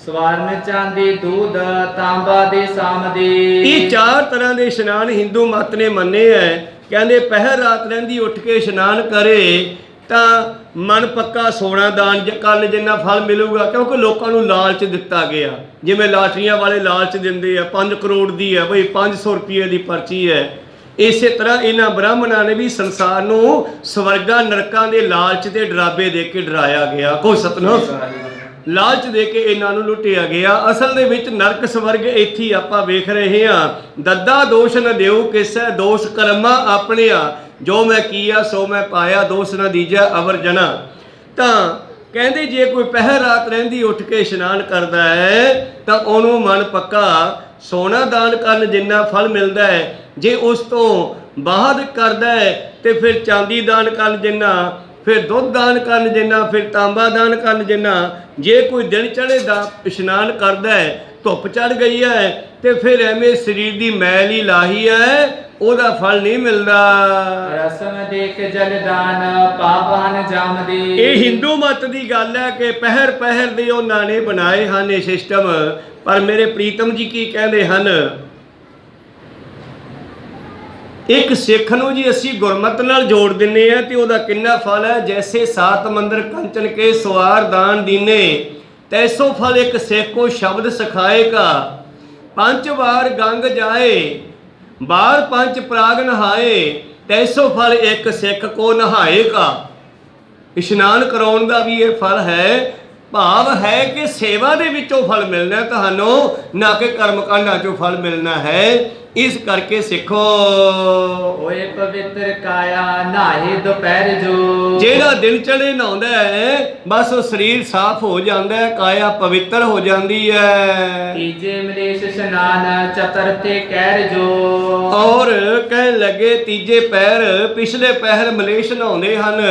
ਸਵਰਨ ਚਾਂਦੀ ਦੂਧ ਤਾਂਬਾ ਦੇ ਸਾਮ ਦੇ। ਇਹ 4 ਤਰ੍ਹਾਂ ਦੇ ਇਸ਼ਨਾਨ ਹਿੰਦੂ ਮਤ ਨੇ ਮੰਨੇ ਹੈ। ਕਹਿੰਦੇ ਪਹਿਰ ਰਾਤ ਰਹਿੰਦੀ ਉੱਠ ਕੇ ਇਸ਼ਨਾਨ ਕਰੇ ਤਾਂ ਮਨ ਪੱਕਾ ਸੋਨਾ ਦਾਨ ਕਰਨ ਜਿੰਨਾ ਫਲ ਮਿਲੂਗਾ। ਕਿਉਂਕਿ ਲੋਕਾਂ ਨੂੰ ਲਾਲਚ ਦਿੱਤਾ ਗਿਆ, ਜਿਵੇਂ ਲਾਟਰੀਆਂ ਵਾਲੇ ਲਾਲਚ ਦਿੰਦੇ ਆ 5 ਕਰੋੜ ਦੀ ਹੈ ਬਈ 500 ਰੁਪਏ ਦੀ ਪਰਚੀ ਹੈ। ਇਸੇ ਤਰ੍ਹਾਂ ਇਹਨਾਂ ਬ੍ਰਾਹਮਣਾਂ ਨੇ ਵੀ ਸੰਸਾਰ ਨੂੰ ਸਵਰਗਾਂ ਨਰਕਾਂ ਦੇ ਲਾਲਚ ਤੇ ਡਰਾਵੇ ਦੇ ਕੇ ਡਰਾਇਆ ਗਿਆ। ਕੋਈ ਸਤਨਾਮ, ਲਾਲਚ ਦੇ ਕੇ ਇਹਨਾਂ ਨੂੰ ਲੁੱਟਿਆ ਗਿਆ। ਅਸਲ ਦੇ ਵਿੱਚ ਨਰਕ ਸਵਰਗ ਇੱਥੇ ਹੀ ਆਪਾਂ ਵੇਖ ਰਹੇ ਹਾਂ। ਦੱਦਾ ਦੋਸ਼ ਨ ਦਿਓ ਕਿਸੈ, ਦੋਸ਼ ਕਰਮਾ ਆਪਣਿਆ, ਜੋ ਮੈਂ ਕੀਆ ਸੋ ਮੈਂ ਪਾਇਆ, ਦੋਸ਼ ਨ ਦੀਜੈ ਅਵਰ ਜਨਾ। ਤਾਂ ਕਹਿੰਦੇ ਜੇ ਕੋਈ ਪਹਿਰ ਰਾਤ ਰਹਿੰਦੀ ਉੱਠ ਕੇ ਇਸ਼ਨਾਨ ਕਰਦਾ ਹੈ ਤਾਂ ਉਹਨੂੰ ਮਨ ਪੱਕਾ ਸੋਨਾ ਦਾਨ ਕਰਨ ਜਿੰਨਾ ਫਲ ਮਿਲਦਾ ਹੈ। ਜੇ ਉਸ ਤੋਂ ਬਾਅਦ ਕਰਦਾ ਹੈ ਤੇ ਫਿਰ ਚਾਂਦੀ ਦਾਨ ਕਰਨ ਜਿੰਨਾ, ਫਿਰ ਦੁੱਧ ਦਾਨ ਕਰਨ ਜਿੰਨਾ, ਫਿਰ ਤਾਂਬਾ ਦਾਨ ਕਰਨ ਜਿੰਨਾ। ਜੇ ਕੋਈ ਦਿਨ ਚੜ੍ਹੇ ਦਾ ਇਸ਼ਨਾਨ ਕਰਦਾ ਹੈ, ਧੁੱਪ ਚੜ੍ਹ ਗਈ ਹੈ ਤੇ ਫਿਰ ਐਵੇਂ ਸਰੀਰ ਦੀ ਮੈਲ ਹੀ ਲਾਹੀ ਹੈ, ਉਹਦਾ ਫਲ ਨਹੀਂ ਮਿਲਦਾ। ਰਸਮ ਦੇਖ ਜਲਦਾਨ ਪਾਵਨ ਜਾਮਦੀ। ਇਹ ਹਿੰਦੂ ਮਤ ਦੀ ਗੱਲ ਹੈ ਕਿ ਪਹਿਰ ਪਹਿਰ ਦੇ ਉਹਨਾਂ ਨੇ ਬਣਾਏ ਹਨ ਇਹ ਸਿਸਟਮ। ਪਰ ਮੇਰੇ ਪ੍ਰੀਤਮ ਜੀ ਕੀ ਕਹਿੰਦੇ ਹਨ, ਇੱਕ ਸਿੱਖ ਨੂੰ ਜੀ ਅਸੀਂ ਗੁਰਮਤ ਨਾਲ ਜੋੜ ਦਿੰਨੇ ਆ ਤੇ ਉਹਦਾ ਕਿੰਨਾ ਫਲ ਹੈ। ਜੈਸੇ ਸਾਤ ਮੰਦਰ ਕੰਚਨ ਕੇ ਸਵਾਰ ਦਾਨ ਦੀਨੇ, ਤੈਸੋ ਫਲ ਇੱਕ ਸਿੱਖ ਕੋ ਸ਼ਬਦ ਸਿਖਾਏਗਾ। 5 ਵਾਰ ਗੰਗ ਜਾਏ, ਬਾਰ 5 ਪ੍ਰਾਗ ਨਹਾਏ, ਤੈਸੋ ਫਲ ਇੱਕ ਸਿੱਖ ਕੋ ਨਹਾਏਗਾ। ਇਸ਼ਨਾਨ ਕਰਾਉਣ ਦਾ ਵੀ ਇਹ ਫਲ ਹੈ। ਭਾਵ ਹੈ ਕਿ ਸੇਵਾ ਦੇ ਵਿੱਚੋਂ ਫਲ ਮਿਲਣਾ ਤੁਹਾਨੂੰ, ਨਾ ਕਿ ਕਰਮ ਕਾਂਡਾਂ ਚੋਂ ਫਲ ਮਿਲਣਾ ਹੈ। ਇਸ ਕਰਕੇ ਸਿੱਖੋ ਹੋਏ ਪਵਿੱਤਰ ਕਾਇਆ ਨਹਾਏ ਦੁਪਹਿਰ ਜੋ। ਜਿਹੜਾ ਦਿਨ ਚੜ੍ਹੇ ਨਹਾਉਂਦਾ ਹੈ ਬਸ ਉਹ ਸਰੀਰ ਸਾਫ਼ ਹੋ ਜਾਂਦਾ ਹੈ, ਕਾਇਆ ਪਵਿੱਤਰ ਹੋ ਜਾਂਦੀ ਹੈ। ਤੀਜੇ ਮਲੇਸ਼ ਇਸ਼ਨਾਨ ਚਤੁਰਥੇ ਕਹਿਰ ਜੋ। ਔਰ ਕਹਿਣ ਲੱਗੇ ਤੀਜੇ ਪਹਿਰ, ਪਿਛਲੇ ਪਹਿਰ ਮਲੇਸ਼ ਨਹਾਉਂਦੇ ਹਨ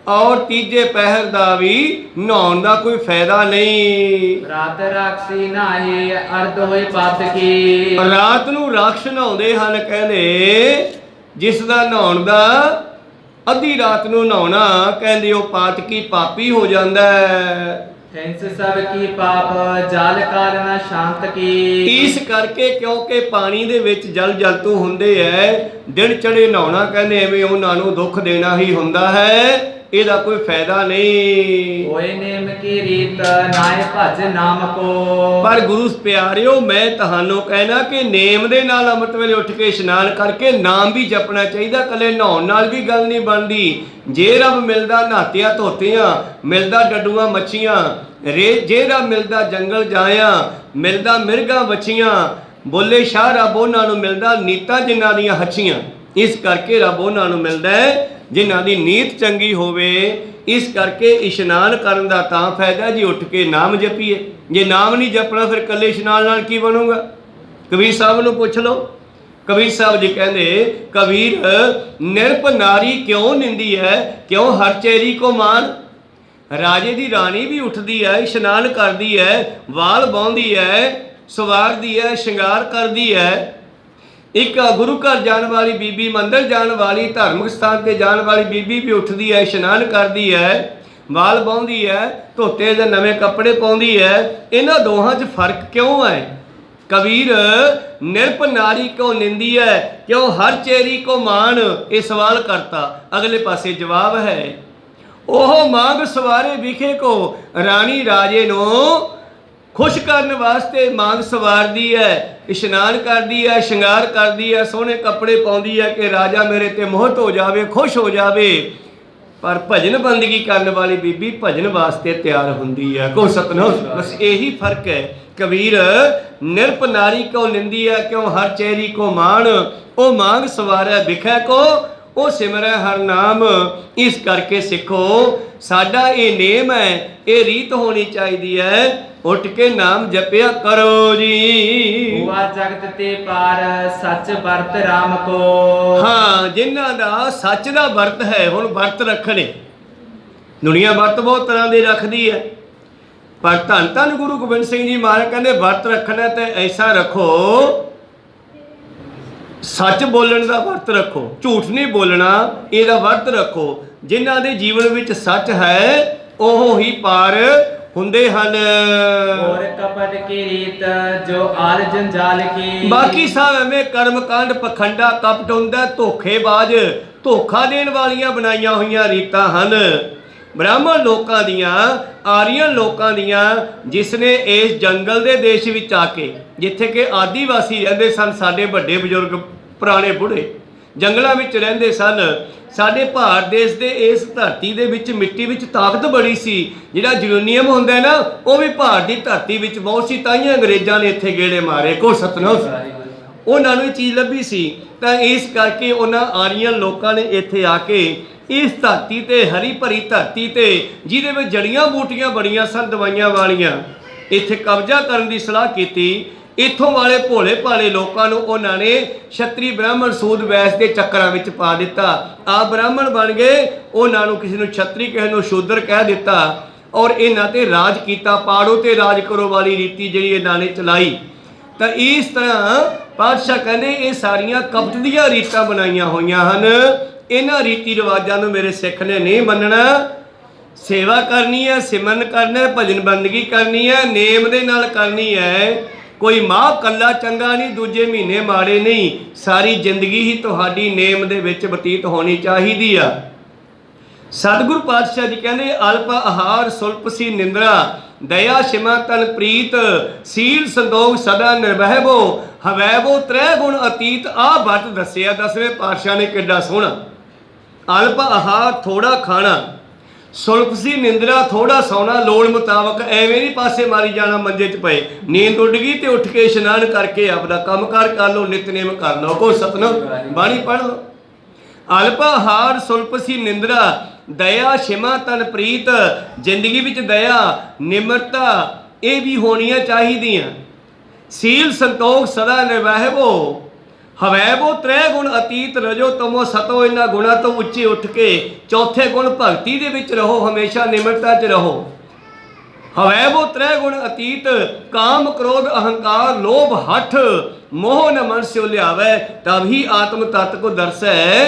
ਔਰ ਤੀਜੇ ਪਹਿਰ ਦਾ ਵੀ ਨਹਾਉਣ ਦਾ ਕੋਈ ਫਾਇਦਾ ਨਹੀਂ। ਰਾਤ ਰਾਖਸੀ ਨਹਾਏ ਅਰਧ ਹੋਏ ਪਾਤਕੀ। ਰਾਤ ਨੂੰ ਰਾਖਸ਼ ਨਹਾਉਂਦੇ ਹਨ, ਕਹਿੰਦੇ ਜਿਸ ਦਾ ਨਹਾਉਣ ਦਾ ਅੱਧੀ ਰਾਤ ਨੂੰ ਨਹਾਉਣਾ, ਕਹਿੰਦੇ ਉਹ ਪਾਤਕੀ ਪਾਪੀ ਹੋ ਜਾਂਦਾ ਹੈ। ਹਿੰਸ ਸਭ ਕੀ ਪਾਪ ਜਲ ਕਾਰਨ ਸ਼ਾਂਤ ਕੀ। ਇਸ ਕਰਕੇ ਕਿਉਂਕਿ ਪਾਣੀ ਦੇ ਵਿੱਚ ਜਲ ਜੰਤੂ ਹੁੰਦੇ ਐ, ਦਿਨ ਚੜੇ ਨਹਾਉਣਾ ਕਹਿੰਦੇ ਐਵੇਂ ਉਹਨਾਂ ਨੂੰ ਦੁੱਖ ਦੇਣਾ ਹੀ ਹੁੰਦਾ ਹੈ, ਇਹਦਾ ਕੋਈ ਫਾਇਦਾ ਨਹੀਂ। ਹੋਏ ਨੇਮ ਕੀ ਰੀਤ ਨਾਏ ਭਜ ਨਾਮ ਕੋ। ਪਰ ਗੁਰੂ ਪਿਆਰਿਓ ਮੈਂ ਤੁਹਾਨੂੰ ਕਹਿਣਾ ਕਿ ਨੇਮ ਦੇ ਨਾਲ ਅੰਮ੍ਰਿਤ ਵੇਲੇ ਉੱਠ ਕੇ ਇਸ਼ਨਾਨ ਕਰਕੇ ਨਾਮ ਵੀ ਜਪਣਾ ਚਾਹੀਦਾ। ਕੱਲੇ ਨਹਾਉਣ ਨਾਲ ਵੀ ਗੱਲ ਨਹੀਂ ਬਣਦੀ। ਜੇ ਰੱਬ ਮਿਲਦਾ ਨਹਾਤਿਆਂ ਧੋਤਿਆਂ, ਮਿਲਦਾ ਡੱਡੂਆਂ ਮੱਛੀਆਂ, ਜੇ ਰੱਬ ਮਿਲਦਾ ਜੰਗਲ ਜਾਇਆ, ਮਿਲਦਾ ਮਿਰਗਾਂ ਬੱਚੀਆਂ, ਬੋਲੇ ਸ਼ਾਹ ਰੱਬ ਉਹਨਾਂ ਨੂੰ ਮਿਲਦਾ ਨੀਤਾਂ ਜਿਨ੍ਹਾਂ ਦੀਆਂ ਹੱਛੀਆਂ। ਇਸ ਕਰਕੇ ਰੱਬ ਉਹਨਾਂ ਨੂੰ ਮਿਲਦਾ ਹੈ ਜਿਨ੍ਹਾਂ ਦੀ ਨੀਤ ਚੰਗੀ ਹੋਵੇ। ਇਸ ਕਰਕੇ ਇਸ਼ਨਾਨ ਕਰਨ ਦਾ ਤਾਂ ਫਾਇਦਾ ਜੀ ਉੱਠ ਕੇ ਨਾਮ ਜਪੀਏ। ਜੇ ਨਾਮ ਨਹੀਂ ਜਪਣਾ ਫਿਰ ਇਕੱਲੇ ਇਸ਼ਨਾਨ ਨਾਲ ਕੀ ਬਣੂਗਾ? ਕਬੀਰ ਸਾਹਿਬ ਨੂੰ ਪੁੱਛ ਲਓ। ਕਬੀਰ ਸਾਹਿਬ ਜੀ ਕਹਿੰਦੇ, ਕਬੀਰ ਨਿਰਪ ਨਾਰੀ ਕਿਉਂ ਨਿੰਦੀ ਹੈ, ਕਿਉਂ ਹਰ ਚੇਰੀ ਕੋ ਮਾਨ। ਰਾਜੇ ਦੀ ਰਾਣੀ ਵੀ ਉੱਠਦੀ ਹੈ, ਇਸ਼ਨਾਨ ਕਰਦੀ ਹੈ, ਵਾਲ ਬਾਉਂਦੀ ਹੈ, ਸਵਾਰਦੀ ਹੈ, ਸ਼ਿੰਗਾਰ ਕਰਦੀ ਹੈ। ਇੱਕ ਗੁਰੂ ਘਰ ਜਾਣ ਵਾਲੀ ਬੀਬੀ, ਮੰਦਰ ਜਾਣ ਵਾਲੀ, ਧਾਰਮਿਕ ਸਥਾਨ ਤੇ ਜਾਣ ਵਾਲੀ ਬੀਬੀ ਵੀ ਉੱਠਦੀ ਹੈ, ਇਸ਼ਨਾਨ ਕਰਦੀ ਹੈ, ਵਾਲ ਬਾਉਂਦੀ ਹੈ, ਧੋਤੇ ਜਾਂ ਨਵੇਂ ਕੱਪੜੇ ਪਾਉਂਦੀ ਹੈ। ਇਹਨਾਂ ਦੋਹਾਂ 'ਚ ਫਰਕ ਕਿਉਂ ਹੈ? ਕਬੀਰ ਨਿਰਪ ਨਾਰੀ ਕਿਉਂ ਨਿੰਦੀ ਹੈ, ਕਿਉਂ ਹਰ ਚੇਰੀ ਕੋ ਮਾਨ, ਇਹ ਸਵਾਲ ਕਰਤਾ। ਅਗਲੇ ਪਾਸੇ ਜਵਾਬ ਹੈ, ਉਹ ਮੰਗ ਸਵਾਰੇ ਵਿਖੇ ਕੋ, ਰਾਣੀ ਰਾਜੇ ਨੂੰ ਖੁਸ਼ ਕਰਨ ਵਾਸਤੇ ਮੰਗ ਸਵਾਰਦੀ ਹੈ, ਇਸ਼ਨਾਨ ਕਰਦੀ ਹੈ, ਸ਼ਿੰਗਾਰ ਕਰਦੀ ਹੈ, ਸੋਹਣੇ ਕੱਪੜੇ ਪਾਉਂਦੀ ਹੈ ਕਿ ਰਾਜਾ ਮੇਰੇ ਤੇ ਮੋਹਿਤ ਹੋ ਜਾਵੇ, ਖੁਸ਼ ਹੋ ਜਾਵੇ। ਪਰ ਭਜਨ ਬੰਦਗੀ ਕਰਨ ਵਾਲੀ ਬੀਬੀ ਭਜਨ ਵਾਸਤੇ ਤਿਆਰ ਹੁੰਦੀ ਹੈ। ਕੋ ਸਤਨਾਮ। ਬਸ ਇਹੀ ਫਰਕ ਹੈ। ਕਬੀਰ ਨਿਰਪ ਨਾਰੀ ਕਿਉਂ ਨਿੰਦੀ ਹੈ, ਕਿਉਂ ਹਰ ਚੇਰੀ ਕੋ ਮਾਣ, ਉਹ ਮੰਗ ਸਵਾਰੈ ਵਿਖੈ ਕੋ, ਉਹ ਸਿਮਰੈ ਹਰ ਨਾਮ। ਇਸ ਕਰਕੇ ਸਿੱਖੋ ਸਾਡਾ ਇਹ ਨੇਮ ਹੈ, ਇਹ ਰੀਤ ਹੋਣੀ ਚਾਹੀਦੀ ਹੈ, ਉੱਠ ਕੇ ਨਾਮ ਜਪਿਆ ਕਰੋ ਜੀ। ਹੁਆ ਜਗਤ ਤੇ ਪਾਰ ਸੱਚ ਵਰਤ ਰਾਮ ਕੋ। ਹਾਂ, ਜਿਨ੍ਹਾਂ ਦਾ ਸੱਚ ਦਾ ਵਰਤ ਹੈ। ਹੁਣ ਵਰਤ ਰੱਖਣੇ, ਦੁਨੀਆ ਵਰਤ ਬਹੁਤ ਤਰ੍ਹਾਂ ਦੇ ਰੱਖਦੀ ਹੈ, ਪਰ ਧੰਨ ਧੰਨ ਗੁਰੂ ਗੋਬਿੰਦ ਸਿੰਘ ਜੀ ਮਹਾਰਾਜ ਕਹਿੰਦੇ ਵਰਤ ਰੱਖਣਾ ਤੇ ਐਸਾ ਰੱਖੋ, ਸੱਚ ਬੋਲਣ ਦਾ ਵਰਤ ਰੱਖੋ, ਝੂਠ ਨਹੀਂ ਬੋਲਣਾ, ਇਹਦਾ ਵਰਤ ਰੱਖੋ। ਜਿਨ੍ਹਾਂ ਦੇ ਜੀਵਨ ਵਿੱਚ ਸੱਚ ਹੈ ਉਹ ਹੀ ਪਾਰ, ਹੁੰਦੇ ਹਨ। और कपट की रीत जो आल जंजाल की। ਬਾਕੀ ਸਭ ਐਵੇਂ ਕਰਮਕਾਂਡ, ਪਖੰਡਾ, ਕਪਟ ਹੁੰਦਾ, ਧੋਖੇਬਾਜ਼, ਧੋਖਾ ਦੇਣ ਵਾਲੀਆਂ ਬਣਾਈਆਂ ਹੋਈਆਂ ਰੀਤਾਂ ਹਨ ਬ੍ਰਾਹਮਣ ਲੋਕਾਂ ਦੀਆਂ, ਆਰੀਅਨ ਲੋਕਾਂ ਦੀਆਂ, ਜਿਸ ਨੇ ਇਸ ਜੰਗਲ ਦੇ ਦੇਸ਼ ਵਿੱਚ ਆ ਕੇ, ਜਿੱਥੇ ਕਿ ਆਦੀਵਾਸੀ ਰਹਿੰਦੇ ਸਨ, ਸਾਡੇ ਵੱਡੇ ਬਜ਼ੁਰਗ ਪੁਰਾਣੇ ਬੁੱਢੇ ਜੰਗਲਾਂ ਵਿੱਚ ਰਹਿੰਦੇ ਸਨ। ਸਾਡੇ ਭਾਰਤ ਦੇਸ਼ ਦੇ ਇਸ ਧਰਤੀ ਦੇ ਵਿੱਚ ਮਿੱਟੀ ਵਿੱਚ ਤਾਕਤ ਬੜੀ ਸੀ। ਜਿਹੜਾ ਯੂਰੇਨੀਅਮ ਹੁੰਦਾ ਨਾ, ਉਹ ਵੀ ਭਾਰਤ ਦੀ ਧਰਤੀ ਵਿੱਚ ਬਹੁਤ ਸੀ, ਤਾਈਆਂ ਅੰਗਰੇਜ਼ਾਂ ਨੇ ਇੱਥੇ ਗੇੜੇ ਮਾਰੇ। ਕੋ ਸਤਨਾਮ, ਉਹਨਾਂ ਨੂੰ ਇਹ ਚੀਜ਼ ਲੱਭੀ ਸੀ। ਤਾਂ ਇਸ ਕਰਕੇ ਉਹਨਾਂ ਆਰੀਅਨ ਲੋਕਾਂ ਨੇ ਇੱਥੇ ਆ ਕੇ ਇਸ ਧਰਤੀ ਤੇ, ਹਰੀ ਭਰੀ ਧਰਤੀ ਤੇ, ਜਿਹਦੇ ਵਿੱਚ ਜੜੀਆਂ ਬੂਟੀਆਂ ਬੜੀਆਂ ਸਨ ਦਵਾਈਆਂ ਵਾਲੀਆਂ, ਇੱਥੇ ਕਬਜ਼ਾ ਕਰਨ ਦੀ ਸਲਾਹ ਕੀਤੀ। ਇੱਥੋਂ ਵਾਲੇ ਭੋਲੇ ਭਾਲੇ ਲੋਕਾਂ ਨੂੰ ਉਹਨਾਂ ਨੇ ਛਤਰੀ, ਬ੍ਰਾਹਮਣ, ਸੂਦ, ਵੈਸ ਦੇ ਚੱਕਰਾਂ ਵਿੱਚ ਪਾ ਦਿੱਤਾ। ਆਪ ਬ੍ਰਾਹਮਣ ਬਣ ਗਏ, ਉਹਨਾਂ ਨੂੰ ਕਿਸੇ ਨੂੰ ਛਤਰੀ, ਕਿਸੇ ਨੂੰ ਸ਼ੂਦਰ ਕਹਿ ਦਿੱਤਾ, ਔਰ ਇਹਨਾਂ ਤੇ ਰਾਜ ਕੀਤਾ। ਪਾੜੋ ਤੇ ਰਾਜ ਕਰੋ ਵਾਲੀ ਰੀਤੀ ਜਿਹੜੀ ਇਹਨਾਂ ਨੇ ਚਲਾਈ। ਤਾਂ ਇਸ ਤਰ੍ਹਾਂ ਪਾਤਸ਼ਾਹ ਕਹਿੰਦੇ ਇਹ ਸਾਰੀਆਂ ਕਪਟ ਦੀਆਂ ਰੀਤਾਂ ਬਣਾਈਆਂ ਹੋਈਆਂ ਹਨ। ਇਹਨਾਂ ਰੀਤੀ ਰਿਵਾਜਾਂ ਨੂੰ ਮੇਰੇ ਸਿੱਖ ਨੇ ਨਹੀਂ ਮੰਨਣਾ। ਸੇਵਾ ਕਰਨੀ ਹੈ, ਸਿਮਰਨ ਕਰਨਾ ਹੈ, ਭਜਨ ਬੰਦਗੀ ਕਰਨੀ ਹੈ, ਨੇਮ ਦੇ ਨਾਲ ਕਰਨੀ ਹੈ। ਕੋਈ ਮਾਹ ਕੱਲਾ ਚੰਗਾ ਨਹੀਂ, ਦੂਜੇ ਮਹੀਨੇ ਮਾੜੇ ਨਹੀਂ। ਸਾਰੀ ਜ਼ਿੰਦਗੀ ਹੀ ਤੁਹਾਡੀ ਨੇਮ ਦੇ ਵਿੱਚ ਬਤੀਤ ਹੋਣੀ ਚਾਹੀਦੀ ਆ। ਸਤਿਗੁਰੂ ਪਾਤਸ਼ਾਹ ਜੀ ਕਹਿੰਦੇ ਅਲਪ ਆਹਾਰ ਸੁਲਪ ਸੀ ਨਿੰਦਰਾ, ਦਇਆ ਸ਼ਿਮਾ ਤਨ ਪ੍ਰੀਤ, ਸੀਲ ਸੰਦੋਖ ਸਦਾ ਨਿਰਵਹਿਬੋ, ਹਵੈਬੋ ਤ੍ਰੈ ਗੁਣ ਅਤੀਤ। ਆਹ ਵਰਤ ਦੱਸਿਆ 10ਵੇਂ ਪਾਤਸ਼ਾਹ ਨੇ, ਕਿੱਡਾ ਸੋਹਣਾ। ਅਲਪ ਆਹਾਰ, ਥੋੜਾ ਖਾਣਾ, ਸੁਲਪ ਸੀ ਨਿੰਦਰਾ, ਥੋੜਾ ਸੌਣਾ, ਲੋੜ ਮੁਤਾਬਕ। ਐਵੇਂ ਨਹੀਂ ਪਾਸੇ ਮਾਰੀ ਜਾਣਾ ਮੰਜੇ 'ਚ ਪਏ। ਨੀਂਦ ਉੱਡ ਗਈ ਤੇ ਉੱਠ ਕੇ ਇਸ਼ਨਾਨ ਕਰਕੇ ਆਪਦਾ ਕੰਮਕਾਰ ਕਰ ਲਓ, ਨਿਤਨੇਮ ਕਰ ਲਓ। ਕੋ ਸਤਨਾਮ, ਬਾਣੀ ਪੜ੍ਹ ਲਓ। ਅਲਪ ਆਹਾਰ ਸੁਲਪ ਸੀ ਨਿੰਦਰਾ, ਦਇਆ ਸ਼ਿਮਾ ਤਨ ਪ੍ਰੀਤ। ਜ਼ਿੰਦਗੀ ਵਿੱਚ ਦਇਆ, ਨਿਮਰਤਾ ਇਹ ਵੀ ਹੋਣੀਆਂ ਚਾਹੀਦੀਆਂ। ਸੀਲ ਸੰਤੋਖ ਸਦਾ ਨਿਰਵਹਿਬੋ, ਹਵੈਬੋ ਤ੍ਰੈ ਗੁਣ ਅਤੀਤ, ਰਜੋ ਤਮੋ ਸਤੋ। ਇਹਨਾਂ ਗੁਣਾਂ ਤੋਂ ਉੱਚੇ ਉੱਠ ਕੇ ਚੌਥੇ ਗੁਣ ਭਗਤੀ ਦੇ ਵਿੱਚ ਰਹੋ, ਹਮੇਸ਼ਾ ਨਿਮਰਤਾ 'ਚ ਰਹੋ। ਹਵੈਬੋ ਤ੍ਰੈ ਗੁਣ ਅਤੀਤ, ਕਾਮ ਕ੍ਰੋਧ ਅਹੰਕਾਰ ਲੋਭ ਹਠ, ਮੋਹ ਨ ਮਨ ਸਿਓ ਲਿਆਵੈ, ਤਬ ਹੀ ਆਤਮ ਤਤ ਕੋ ਦਰਸੈ।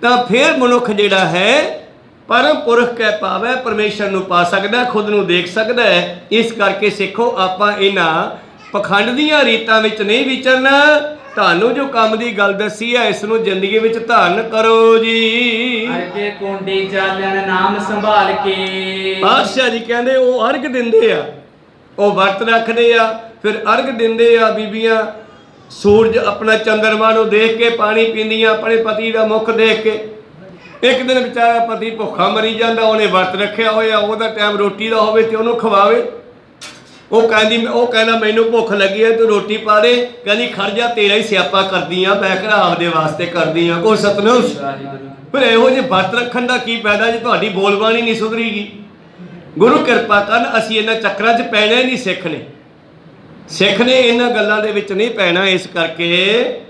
ਤਾਂ ਫਿਰ ਮਨੁੱਖ ਜਿਹੜਾ ਹੈ ਪਰਮ ਪੁਰਖ ਕਹਿ ਪਾਵੇ, ਪਰਮੇਸ਼ਰ ਨੂੰ ਪਾ ਸਕਦਾ, ਖੁਦ ਨੂੰ ਦੇਖ ਸਕਦਾ ਹੈ। ਇਸ ਕਰਕੇ ਸਿੱਖੋ, ਆਪਾਂ ਇਹਨਾਂ ਪਖੰਡ ਦੀਆਂ ਰੀਤਾਂ ਵਿੱਚ ਨਹੀਂ ਵਿਚਰਨਾ। ਤੁਹਾਨੂੰ ਜੋ ਕੰਮ ਦੀ ਗੱਲ ਦੱਸੀ ਹੈ, ਇਸ ਨੂੰ ਜ਼ਿੰਦਗੀ ਵਿੱਚ ਧਾਰਨ ਕਰੋ ਜੀ। ਅਰਗੇ ਕੁੰਡੀ ਚਾਲਣ ਨਾਮ ਸੰਭਾਲ ਕੇ। ਪਾਤਸ਼ਾਹ ਜੀ ਕਹਿੰਦੇ ਉਹ ਅਰਗ ਦਿੰਦੇ ਆ, ਉਹ ਵਰਤ ਰੱਖਦੇ ਆ, ਫਿਰ ਅਰਗ ਦਿੰਦੇ ਆ। ਬੀਬੀਆਂ ਸੂਰਜ ਆਪਣਾ ਚੰਦਰਮਾ ਨੂੰ ਦੇਖ ਕੇ ਪਾਣੀ ਪੀਂਦੀਆਂ, ਆਪਣੇ ਪਤੀ ਦਾ ਮੁਖ ਦੇਖ ਕੇ। ਇੱਕ ਦਿਨ ਵਿਚਾਰਾ ਪਤੀ ਭੁੱਖਾ ਮਰੀ ਜਾਂਦਾ, ਉਹਨੇ ਵਰਤ ਰੱਖਿਆ ਹੋਇਆ, ਉਹਦਾ ਟਾਈਮ ਰੋਟੀ ਦਾ ਹੋਵੇ ਤੇ ਉਹਨੂੰ ਖਵਾਵੇ। ਉਹ ਕਹਿੰਦਾ ਮੈਨੂੰ ਭੁੱਖ ਲੱਗੀ ਹੈ, ਤੂੰ ਰੋਟੀ ਪਾ ਦੇ। ਕਹਿੰਦੀ ਖੜ ਜਾ, ਤੇਰਾ ਹੀ ਸਿਆਪਾ ਕਰਦੀ ਆ, ਮੈਂ ਕਿਹੜਾ ਆਪਦੇ ਵਾਸਤੇ ਕਰਦੀ ਆ। ਕੋਈ ਸਤਨਾਮ। ਫਿਰ ਇਹੋ ਜਿਹੇ ਵਰਤ ਰੱਖਣ ਦਾ ਕੀ ਫਾਇਦਾ ਜੇ ਤੁਹਾਡੀ ਬੋਲਬਾਣੀ ਨਹੀਂ ਸੁਧਰੀਗੀ। ਗੁਰੂ ਕਿਰਪਾ ਕਰਨ, ਅਸੀਂ ਇਹਨਾਂ ਚੱਕਰਾਂ 'ਚ ਪੈਣਾ ਹੀ ਨਹੀਂ। ਸਿੱਖ ਨੇ ਇਹਨਾਂ ਗੱਲਾਂ ਦੇ ਵਿੱਚ ਨਹੀਂ ਪੈਣਾ। ਇਸ ਕਰਕੇ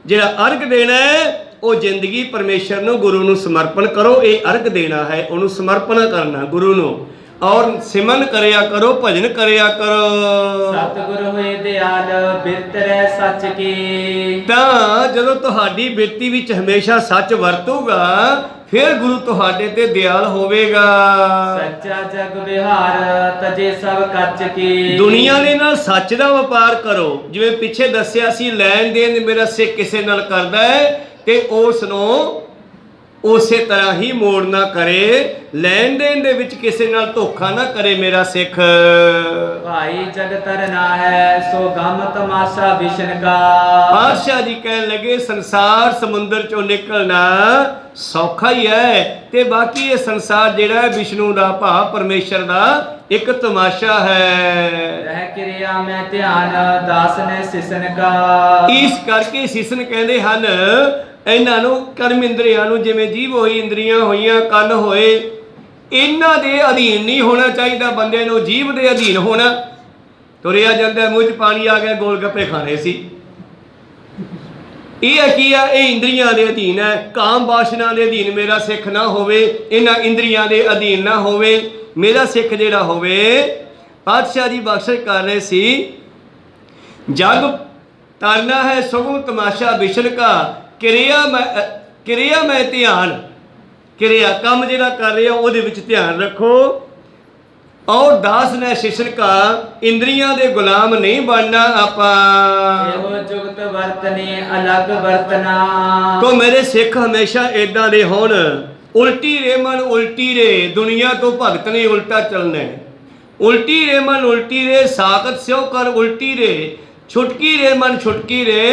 ਜਿਹੜਾ ਅਰਗ ਦੇਣਾ ਹੈ, ਉਹ ਜ਼ਿੰਦਗੀ ਪਰਮੇਸ਼ਰ ਨੂੰ, ਗੁਰੂ ਨੂੰ ਸਮਰਪਣ ਕਰੋ। ਇਹ ਅਰਗ ਦੇਣਾ ਹੈ, ਉਹਨੂੰ ਸਮਰਪਣ ਕਰਨਾ ਗੁਰੂ ਨੂੰ। ਔਰ ਸਿਮਰਨ ਕਰਿਆ ਕਰੋ, ਭਜਨ ਕਰਿਆ ਕਰੋ। ਸਤਿਗੁਰ ਹੋਏ ਦਿਆਲ, ਬਿਰਤ ਰਹਿ ਸੱਚ ਕੀ। ਤਾਂ ਜਦੋਂ ਤੁਹਾਡੀ ਬਿਰਤੀ ਵਿੱਚ ਹਮੇਸ਼ਾ ਸੱਚ ਵਰਤੂਗਾ, ਫਿਰ ਗੁਰੂ ਤੁਹਾਡੇ ਤੇ ਦਿਆਲ ਹੋਵੇਗਾ। ਸੱਚਾ ਜਗ ਵਿਹਾਰ, ਤਜੇ ਸਭ ਕੱਚ ਕੀ। ਦੁਨੀਆ ਦੇ ਨਾਲ ਸੱਚ ਦਾ ਵਪਾਰ ਕਰੋ। ਜਿਵੇਂ ਪਿੱਛੇ ਦੱਸਿਆ ਸੀ, ਲੈਣ ਦੇਣ ਮੇਰਾ ਸਿੱਖ ਕਿਸੇ ਨਾਲ ਕਰਦਾ ਹੈ ਤੇ ਉਸ ਨੂੰ ਉਸੇ ਤਰ੍ਹਾਂ ਹੀ ਮੋੜਨਾ ਕਰੇ। ਲੈਣ ਦੇਣ ਦੇ ਵਿੱਚ ਕਿਸੇ ਨਾਲ ਧੋਖਾ ਨਾ ਕਰੇ ਮੇਰਾ ਸਿੱਖ। ਭਾਈ ਜਗ ਤਰਨਾ ਹੈ, ਸੋ ਗਮ ਤਮਾਸ਼ਾ ਵਿਸ਼ਨ ਕਾ। ਪਾਤਸ਼ਾਹ ਜੀ ਕਹਿਣ ਲੱਗੇ ਸੰਸਾਰ ਸਮੁੰਦਰ ਚੋਂ ਨਿਕਲਣਾ ਸੌਖਾ ਹੀ ਹੈ, ਤੇ ਬਾਕੀ ਇਹ ਸੰਸਾਰ ਜਿਹੜਾ ਹੈ ਵਿਸ਼ਨੂੰ ਦਾ, ਭਾਵ ਪਰਮੇਸ਼ਰ ਦਾ ਇੱਕ ਤਮਾਸ਼ਾ ਹੈ। ਰਹਿ ਕਿਰਿਆ ਮੈਂ ਧਿਆਨ, ਦਾਸ ਨੇ ਸਿਸਨ ਕਾ। ਇਸ ਕਰਕੇ ਸਿਸਨ ਕਹਿੰਦੇ ਹਨ ਇਹਨਾਂ ਨੂੰ, ਕਰਮ ਇੰਦਰੀਆਂ ਨੂੰ। ਜਿਵੇਂ ਜੀਭ ਹੋਈ, ਇੰਦਰੀਆਂ ਹੋਈਆਂ, ਕੰਨ ਹੋਏ, ਇਹਨਾਂ ਦੇ ਅਧੀਨ ਨਹੀਂ ਹੋਣਾ ਚਾਹੀਦਾ ਬੰਦੇ ਨੂੰ। ਜੀਭ ਦੇ ਅਧੀਨ ਹੋਣਾ। ਤੁਰਿਆ ਜਾਂਦਾ, ਮੂੰਹ 'ਚ ਪਾਣੀ ਆ ਗਿਆ, ਗੋਲ ਗੱਪੇ ਖਾਣੇ ਸੀ। ਇਹ ਕੀ ਆ? ਇਹ ਇੰਦਰੀਆਂ ਦੇ ਅਧੀਨ ਹੈ। ਕਾਮ ਵਾਸ਼ਨਾ ਦੇ ਅਧੀਨ ਮੇਰਾ ਸਿੱਖ ਨਾ ਹੋਵੇ, ਇਹਨਾਂ ਇੰਦਰੀਆਂ ਦੇ ਅਧੀਨ ਨਾ ਹੋਵੇ। ਮੇਰਾ ਸਿੱਖ ਜਿਹੜਾ ਹੋਵੇ, ਪਾਤਸ਼ਾਹ ਜੀ ਬਖਸ਼ਿਸ਼ ਕਰ ਰਹੇ ਸੀ, ਜਗ ਤਰਨਾ ਹੈ ਸਗੋਂ ਤਮਾਸ਼ਾ ਵਿਸ਼ਨ ਕਾ। ਕਿਰਿਆ ਮੈਂ ਧਿਆਨ, ਕਿਰਿਆ ਕੰਮ ਜਿਹੜਾ ਕਰ ਰਿਹਾ ਉਹਦੇ ਵਿੱਚ ਧਿਆਨ ਰੱਖੋ। और दास ने शिष्य का इंद्रियां दे गुलाम नहीं बनना ਆਪਾਂ ਇਹੋ ਜੁਗਤ ਵਰਤਨੇ ਅਲੱਗ ਵਰਤਨਾ। तो मेरे सिख हमेशा इदां दे होण, उल्टी रे मन उल्टी रे, दुनिया तो भगत ने उल्टा चलना है। उल्टी रे मन उल्टी रे, साकत स्यो कर उल्टी रे, छुटकी रे मन छुटकी रे,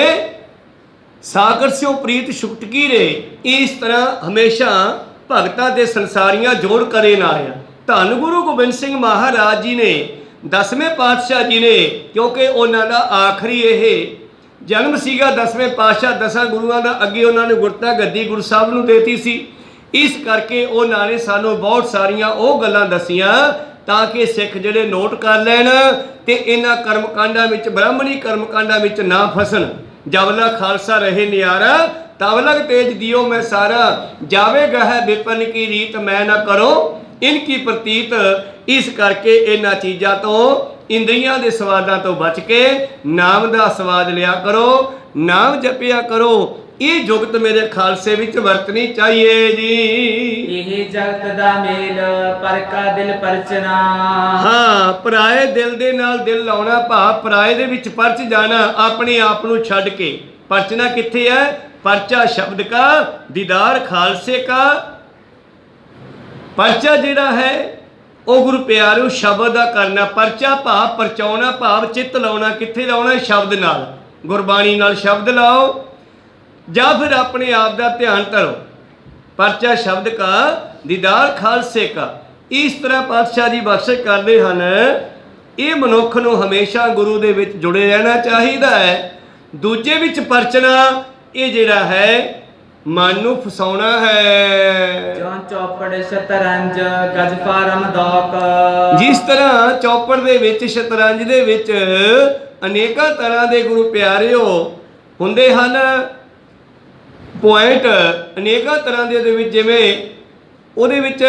सागर स्यो प्रीत छुटकी रे। इस तरह हमेशा भगतां दे संसारियां जोड़ करे नारिया। धन गुरु गोबिंद सिंह महाराज जी ने 10वें पातशाह जी ने, क्योंकि उन्हों का आखिरी यह जन्म सीगा 10वें पातशाह 10 गुरुआं दा, अगे उन्होंने गुरता गद्दी गुरु साहब नूं देती सी। इस करके उन्होंने सानू बहुत सारियां वो गल्लां दसियां ताकि सिख जिहड़े नोट कर लैण ते इन्हां कर्मकांडां विच, ब्राह्मणी कर्मकांडां विच ना फसन। जबला खालसा रहे नियारा, तब लग तेज दियो मैं सारा, जावेगा है विपन की रीत मैं ना करो इनकी प्रतीत। इस करके इन्हां चीज़ां तो, इंद्रियां दे स्वादां तो बच के नाम दा स्वाद लिया करो, नाम जपिया करो। ये जुगत मेरे खालसे विच वरतनी चाहिए जी। ਇਹ ਜਗਤ ਦਾ ਮੇਲ ਪਰ ਕਾ ਦਿਲ ਪਰਚਨਾ। हाँ, पराए दिल दे नाल दिल लाउणा, भाव पराए दे विच परच जाना, अपने आप नूं छड्ड के। परचना कित्थे है? परचा शब्द का, दीदार खालसे का। परचा जिहड़ा है ਉਹ ਗੁਰੂ ਪਿਆਰਿਓ ਸ਼ਬਦ ਦਾ ਕਰਨਾ। ਪਰਚਾ ਭਾਵ ਪਰਚਾਉਣਾ, ਭਾਵ ਚਿੱਤ ਲਾਉਣਾ। ਕਿੱਥੇ ਲਾਉਣਾ? ਸ਼ਬਦ ਨਾਲ, ਗੁਰਬਾਣੀ ਨਾਲ ਸ਼ਬਦ ਲਾਓ, ਜਾਂ ਫਿਰ ਆਪਣੇ ਆਪ ਦਾ ਧਿਆਨ ਧਰੋ। ਪਰਚਾ ਸ਼ਬਦ ਕਾ, ਦੀਦਾਰ ਖਾਲਸੇ ਕਾ। ਇਸ ਤਰ੍ਹਾਂ ਪਾਤਸ਼ਾਹ ਜੀ ਬਖਸ਼ਿਸ਼ ਕਰਦੇ ਹਨ। ਇਹ ਮਨੁੱਖ ਨੂੰ ਹਮੇਸ਼ਾ ਗੁਰੂ ਦੇ ਵਿੱਚ ਜੁੜੇ ਰਹਿਣਾ ਚਾਹੀਦਾ ਹੈ। ਦੂਜੇ ਵਿੱਚ ਪਰਚਣਾ, ਇਹ ਜਿਹੜਾ ਹੈ ਮਨ ਨੂੰ ਫਸਾਉਣਾ ਹੈ। ਜਿਉਂ ਚੌਪੜ ਸ਼ਤਰੰਜ ਗਜ ਫਾਰਮ ਦੌਕ। ਜਿਸ ਤਰ੍ਹਾਂ ਚੌਪੜ ਦੇ ਵਿੱਚ, ਸ਼ਤਰੰਜ ਦੇ ਵਿੱਚ ਅਨੇਕਾਂ ਤਰ੍ਹਾਂ ਦੇ ਗੁਰੂ ਪਿਆਰਿਓ ਹੁੰਦੇ ਹਨ, ਪੁਆਇੰਟ ਅਨੇਕਾਂ ਤਰ੍ਹਾਂ ਦੇ ਉਹਦੇ ਵਿੱਚ। ਜਿਵੇਂ ਉਹਦੇ ਵਿੱਚ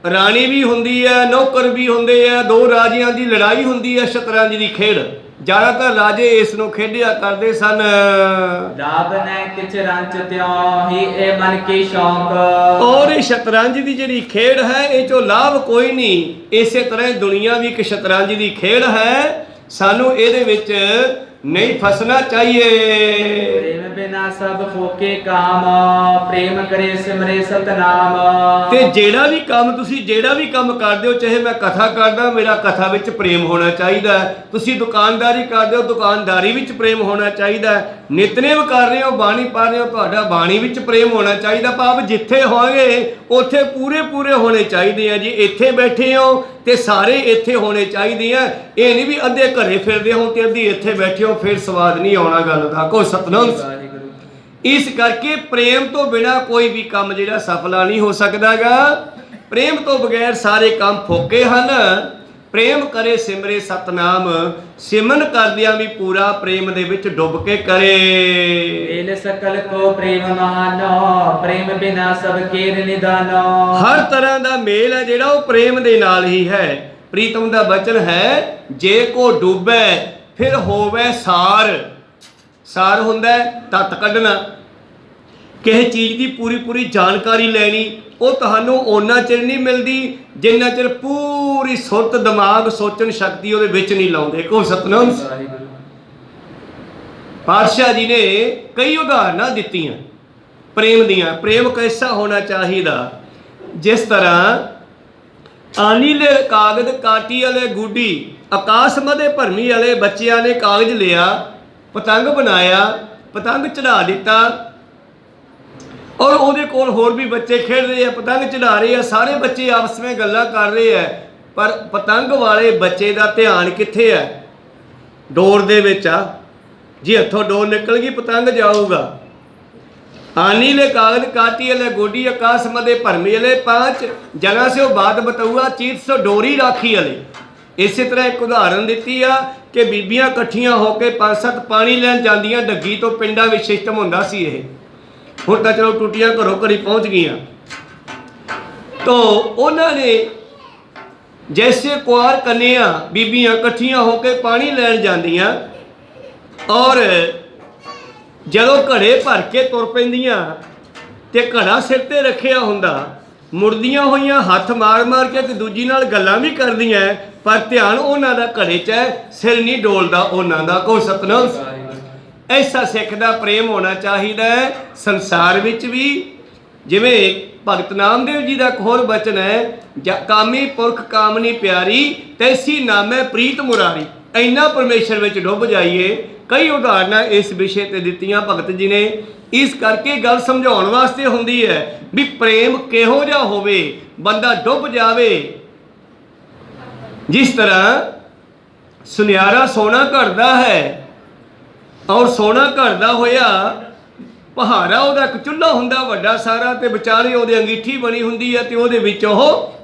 ਰਾਣੀ ਵੀ ਹੁੰਦੀ ਹੈ, ਨੌਕਰ ਵੀ ਹੁੰਦੇ ਆ, ਦੋ ਰਾਜਿਆਂ ਦੀ ਲੜਾਈ ਹੁੰਦੀ ਹੈ ਸ਼ਤਰੰਜ ਦੀ ਖੇਡ। ਜ਼ਿਆਦਾਤਰ ਰਾਜੇ ਇਸ ਨੂੰ ਖੇਡਿਆ ਕਰਦੇ ਸਨ। ਲਾਭ ਨੈ ਕਿਛ ਰੰਚ ਤਿਉ ਹੀ ਇਹ ਮਨ ਕੀ ਸ਼ੌਕ। ਔਰ ਇਹ ਸ਼ਤਰੰਜ ਦੀ ਜਿਹੜੀ ਖੇਡ ਹੈ, ਇਹ ਚੋਂ ਲਾਭ ਕੋਈ ਨਹੀਂ। ਇਸੇ ਤਰ੍ਹਾਂ ਹੀ ਦੁਨੀਆ ਵੀ ਇੱਕ ਸ਼ਤਰੰਜ ਦੀ ਖੇਡ ਹੈ। ਸਾਨੂੰ ਇਹਦੇ ਵਿੱਚ नहीं फसना चाहिए। प्रेम बिना सब फोके काम, प्रेम करे सिमरे सतनाम। ते जेड़ा भी काम तुसी जेड़ा भी काम करदे हो, चाहे मैं कथा करदा, मेरा कथा विच प्रेम होना चाहिए। तुसी दुकानदारी करदे हो, दुकानदारी विच प्रेम होना चाहिए। नितनेम कर रहे हो, बाणी पढ़ रहे हो, तुहाडा बाणी विच प्रेम होना चाहिए। भाव जिथे होगे उत्थे पूरे पूरे होने चाहिए। जी इत्थे बैठे हो ते सारे इत्थे होने चाहिए। ये नहीं भी अद्धे घरे फिरदे हो ते अद्धी इत्थे बैठे हो, फिर स्वाद नहीं आना गल दा। कोई सतनाम। इस करके प्रेम तो बिना कोई भी काम जिहड़ा सफला नहीं हो सकदा गा। प्रेम तो बगैर सारे काम फोके हैं। प्रेम करे सिमरे सतनाम, सिमन करदियां भी पूरा प्रेम दे विच डुब के करे। मेल सकल को प्रेम मानो, प्रेम बिना सब केर निदानो। हर तरह दा मेल है जिहड़ा वो प्रेम दे नाल ही है। प्रीतम दा वचन है, जे को डूबे फिर होवे सार। सार हुंदा है तत कढना। किसी चीज़ की पूरी पूरी जानकारी लैनी, वो तुहानू उन्ना चिर नहीं मिलती जिन्ना चिर पूरी सुरत दिमाग सोचन शक्ति वो नहीं लाउंदे। को सतनाम। पातशाह जी ने कई उदाहरण दित्तियां प्रेम दियां। प्रेम कैसा होना चाहिए? जिस तरह आनी ले कागज काटी वाले गुड्डी, आकाश मधे भरमी वाले बच्चों ने कागज लिया, पतंग बनाया, पतंग चढ़ा दिता, और ਉਹਦੇ ਕੋਲ ਹੋਰ भी बच्चे खेल रहे हैं, पतंग चढ़ा रहे हैं, सारे बच्चे आपस में गल्लां कर रहे हैं। पर पतंग वाले बच्चे का ध्यान कित्थे है? डोर दे विच आ। जी हथों डोर निकल गई, पतंग जाऊगा। आनी ले कागज काटी ले गोडी, आकाश मदे भरमी ले पांच जना से बात बतौआ, चीत सो डोरी राखी वाले। इस तरह एक उदाहरण दी आ कि बीबियां इकट्ठियां होकर 5-7 पानी लैन जांदियां डग्गी तो। पिंडां विच सिस्टम हुंदा सी इह, हुण तां चलो टूटियां घरों घरी पहुँच गई। तो उन्होंने जैसे कुआर कन्या बीबियां इकट्ठियां होकर पानी लैन जांदियां, और जदों घड़े भर के तुर पैंदियां ते घड़ा सिर ते रखिया हुंदा, ਮੁੜਦੀਆਂ ਹੋਈਆਂ ਹੱਥ ਮਾਰ ਮਾਰ ਕੇ ਤੇ ਦੂਜੀ ਨਾਲ ਗੱਲਾਂ ਵੀ ਕਰਦੀਆਂ, ਪਰ ਧਿਆਨ ਉਹਨਾਂ ਦਾ ਘੜੇ 'ਚ ਹੈ, ਸਿਰ ਨਹੀਂ ਡੋਲਦਾ ਉਹਨਾਂ ਦਾ। ਕੋ ਸਤਨਾਮ। ਐਸਾ ਸਿੱਖ ਦਾ ਪ੍ਰੇਮ ਹੋਣਾ ਚਾਹੀਦਾ ਹੈ ਸੰਸਾਰ ਵਿੱਚ ਵੀ। ਜਿਵੇਂ ਭਗਤ ਨਾਮਦੇਵ ਜੀ ਦਾ ਇੱਕ ਹੋਰ ਬਚਨ ਹੈ, ਕਾਮੀ ਪੁਰਖ ਕਾਮਨੀ ਪਿਆਰੀ, ਤੈਸੀ ਨਾਮੈ ਪ੍ਰੀਤ ਮੁਰਾਰੀ। ਇੰਨਾ ਪਰਮੇਸ਼ਰ ਵਿੱਚ ਡੁੱਬ ਜਾਈਏ। ਕਈ ਉਦਾਹਰਨਾਂ ਇਸ ਵਿਸ਼ੇ ਤੇ ਦਿੱਤੀਆਂ ਭਗਤ ਜੀ ਨੇ। ਇਸ ਕਰਕੇ ਗੱਲ ਸਮਝਾਉਣ ਵਾਸਤੇ ਹੁੰਦੀ ਹੈ ਵੀ ਪ੍ਰੇਮ ਕਿਹੋ ਜਿਹਾ ਹੋਵੇ, ਬੰਦਾ ਡੁੱਬ ਜਾਵੇ। ਜਿਸ ਤਰ੍ਹਾਂ ਸੁਨਿਆਰਾ ਸੋਨਾ ਘੜਦਾ ਹੈ, ਔਰ ਸੋਨਾ ਘੜਦਾ ਹੋਇਆ ਪਹਾੜਾ ਉਹਦਾ ਇੱਕ ਚੁੱਲ੍ਹਾ ਹੁੰਦਾ ਵੱਡਾ ਸਾਰਾ, ਤੇ ਵਿਚਾਲੇ ਉਹਦੇ ਅੰਗੀਠੀ ਬਣੀ ਹੁੰਦੀ ਹੈ, ਤੇ ਉਹਦੇ ਵਿੱਚ ਉਹ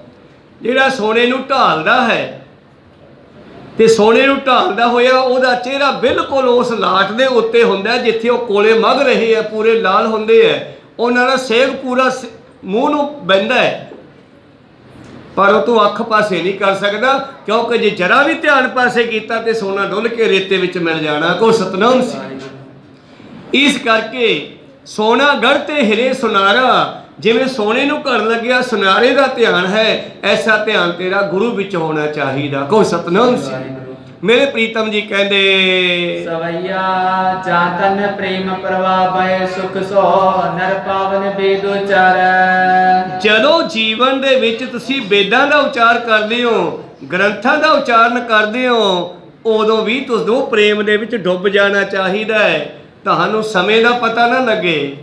ਜਿਹੜਾ ਸੋਨੇ ਨੂੰ ਢਾਲਦਾ ਹੈ, ਤੇ ਸੋਨੇ ਨੂੰ ਢਾਲਦਾ ਹੋਇਆ ਉਹਦਾ ਚਿਹਰਾ ਬਿਲਕੁਲ ਉਸ ਲਾਟ ਦੇ ਉੱਤੇ ਹੁੰਦਾ ਜਿੱਥੇ ਉਹ ਕੋਲੇ ਮਗ ਰਹੇ ਆ, ਪੂਰੇ ਲਾਲ ਹੁੰਦੇ ਹੈ, ਉਹਨਾਂ ਦਾ ਸੇਕ ਪੂਰਾ ਮੂੰਹ ਨੂੰ ਬਹਿੰਦਾ ਹੈ, ਪਰ ਉਹ ਤੋਂ ਅੱਖ ਪਾਸੇ ਨਹੀਂ ਕਰ ਸਕਦਾ, ਕਿਉਂਕਿ ਜੇ ਜਰਾ ਵੀ ਧਿਆਨ ਪਾਸੇ ਕੀਤਾ ਤੇ ਸੋਨਾ ਡੁੱਲ ਕੇ ਰੇਤੇ ਵਿੱਚ ਮਿਲ ਜਾਣਾ। ਕੋ ਸਤਨਾਮ ਸੀ। ਇਸ ਕਰਕੇ ਸੋਨਾ ਗੜ ਤੇ ਹਿਰੇ ਸੁਨਾਰਾ, ਜਿਵੇਂ ਸੋਨੇ ਨੂੰ ਘੜਨ ਲੱਗਿਆ ਸੁਨਾਰੇ ਦਾ ਧਿਆਨ ਹੈ, ਐਸਾ ਧਿਆਨ ਤੇਰਾ ਗੁਰੂ ਵਿੱਚ ਹੋਣਾ ਚਾਹੀਦਾ। ਕੋ ਸਤਨਾਮ ਸੀ। ਮੇਰੇ ਪ੍ਰੀਤਮ ਜੀ ਕਹਿੰਦੇ, ਸਵਈਆ ਜਾਂ ਤਨ ਪ੍ਰੇਮ ਪ੍ਰਵਾਹ ਸੁਖ ਸੋ ਨਰ ਪਾਵਨ ਵੇਦ ਉਚਾਰੈ। ਜਦੋਂ ਜੀਵਨ ਦੇ ਵਿੱਚ ਤੁਸੀਂ ਵੇਦਾਂ ਦਾ ਉਚਾਰ ਕਰਦੇ ਹੋ, ਗ੍ਰੰਥਾਂ ਦਾ ਉਚਾਰਨ ਕਰਦੇ ਹੋ, ਉਦੋਂ ਵੀ ਤੁਹਾਨੂੰ ਪ੍ਰੇਮ ਦੇ ਵਿੱਚ ਡੁੱਬ ਜਾਣਾ ਚਾਹੀਦਾ ਹੈ। ਤੁਹਾਨੂੰ ਸਮੇਂ ਦਾ ਪਤਾ ਨਾ ਲੱਗੇ,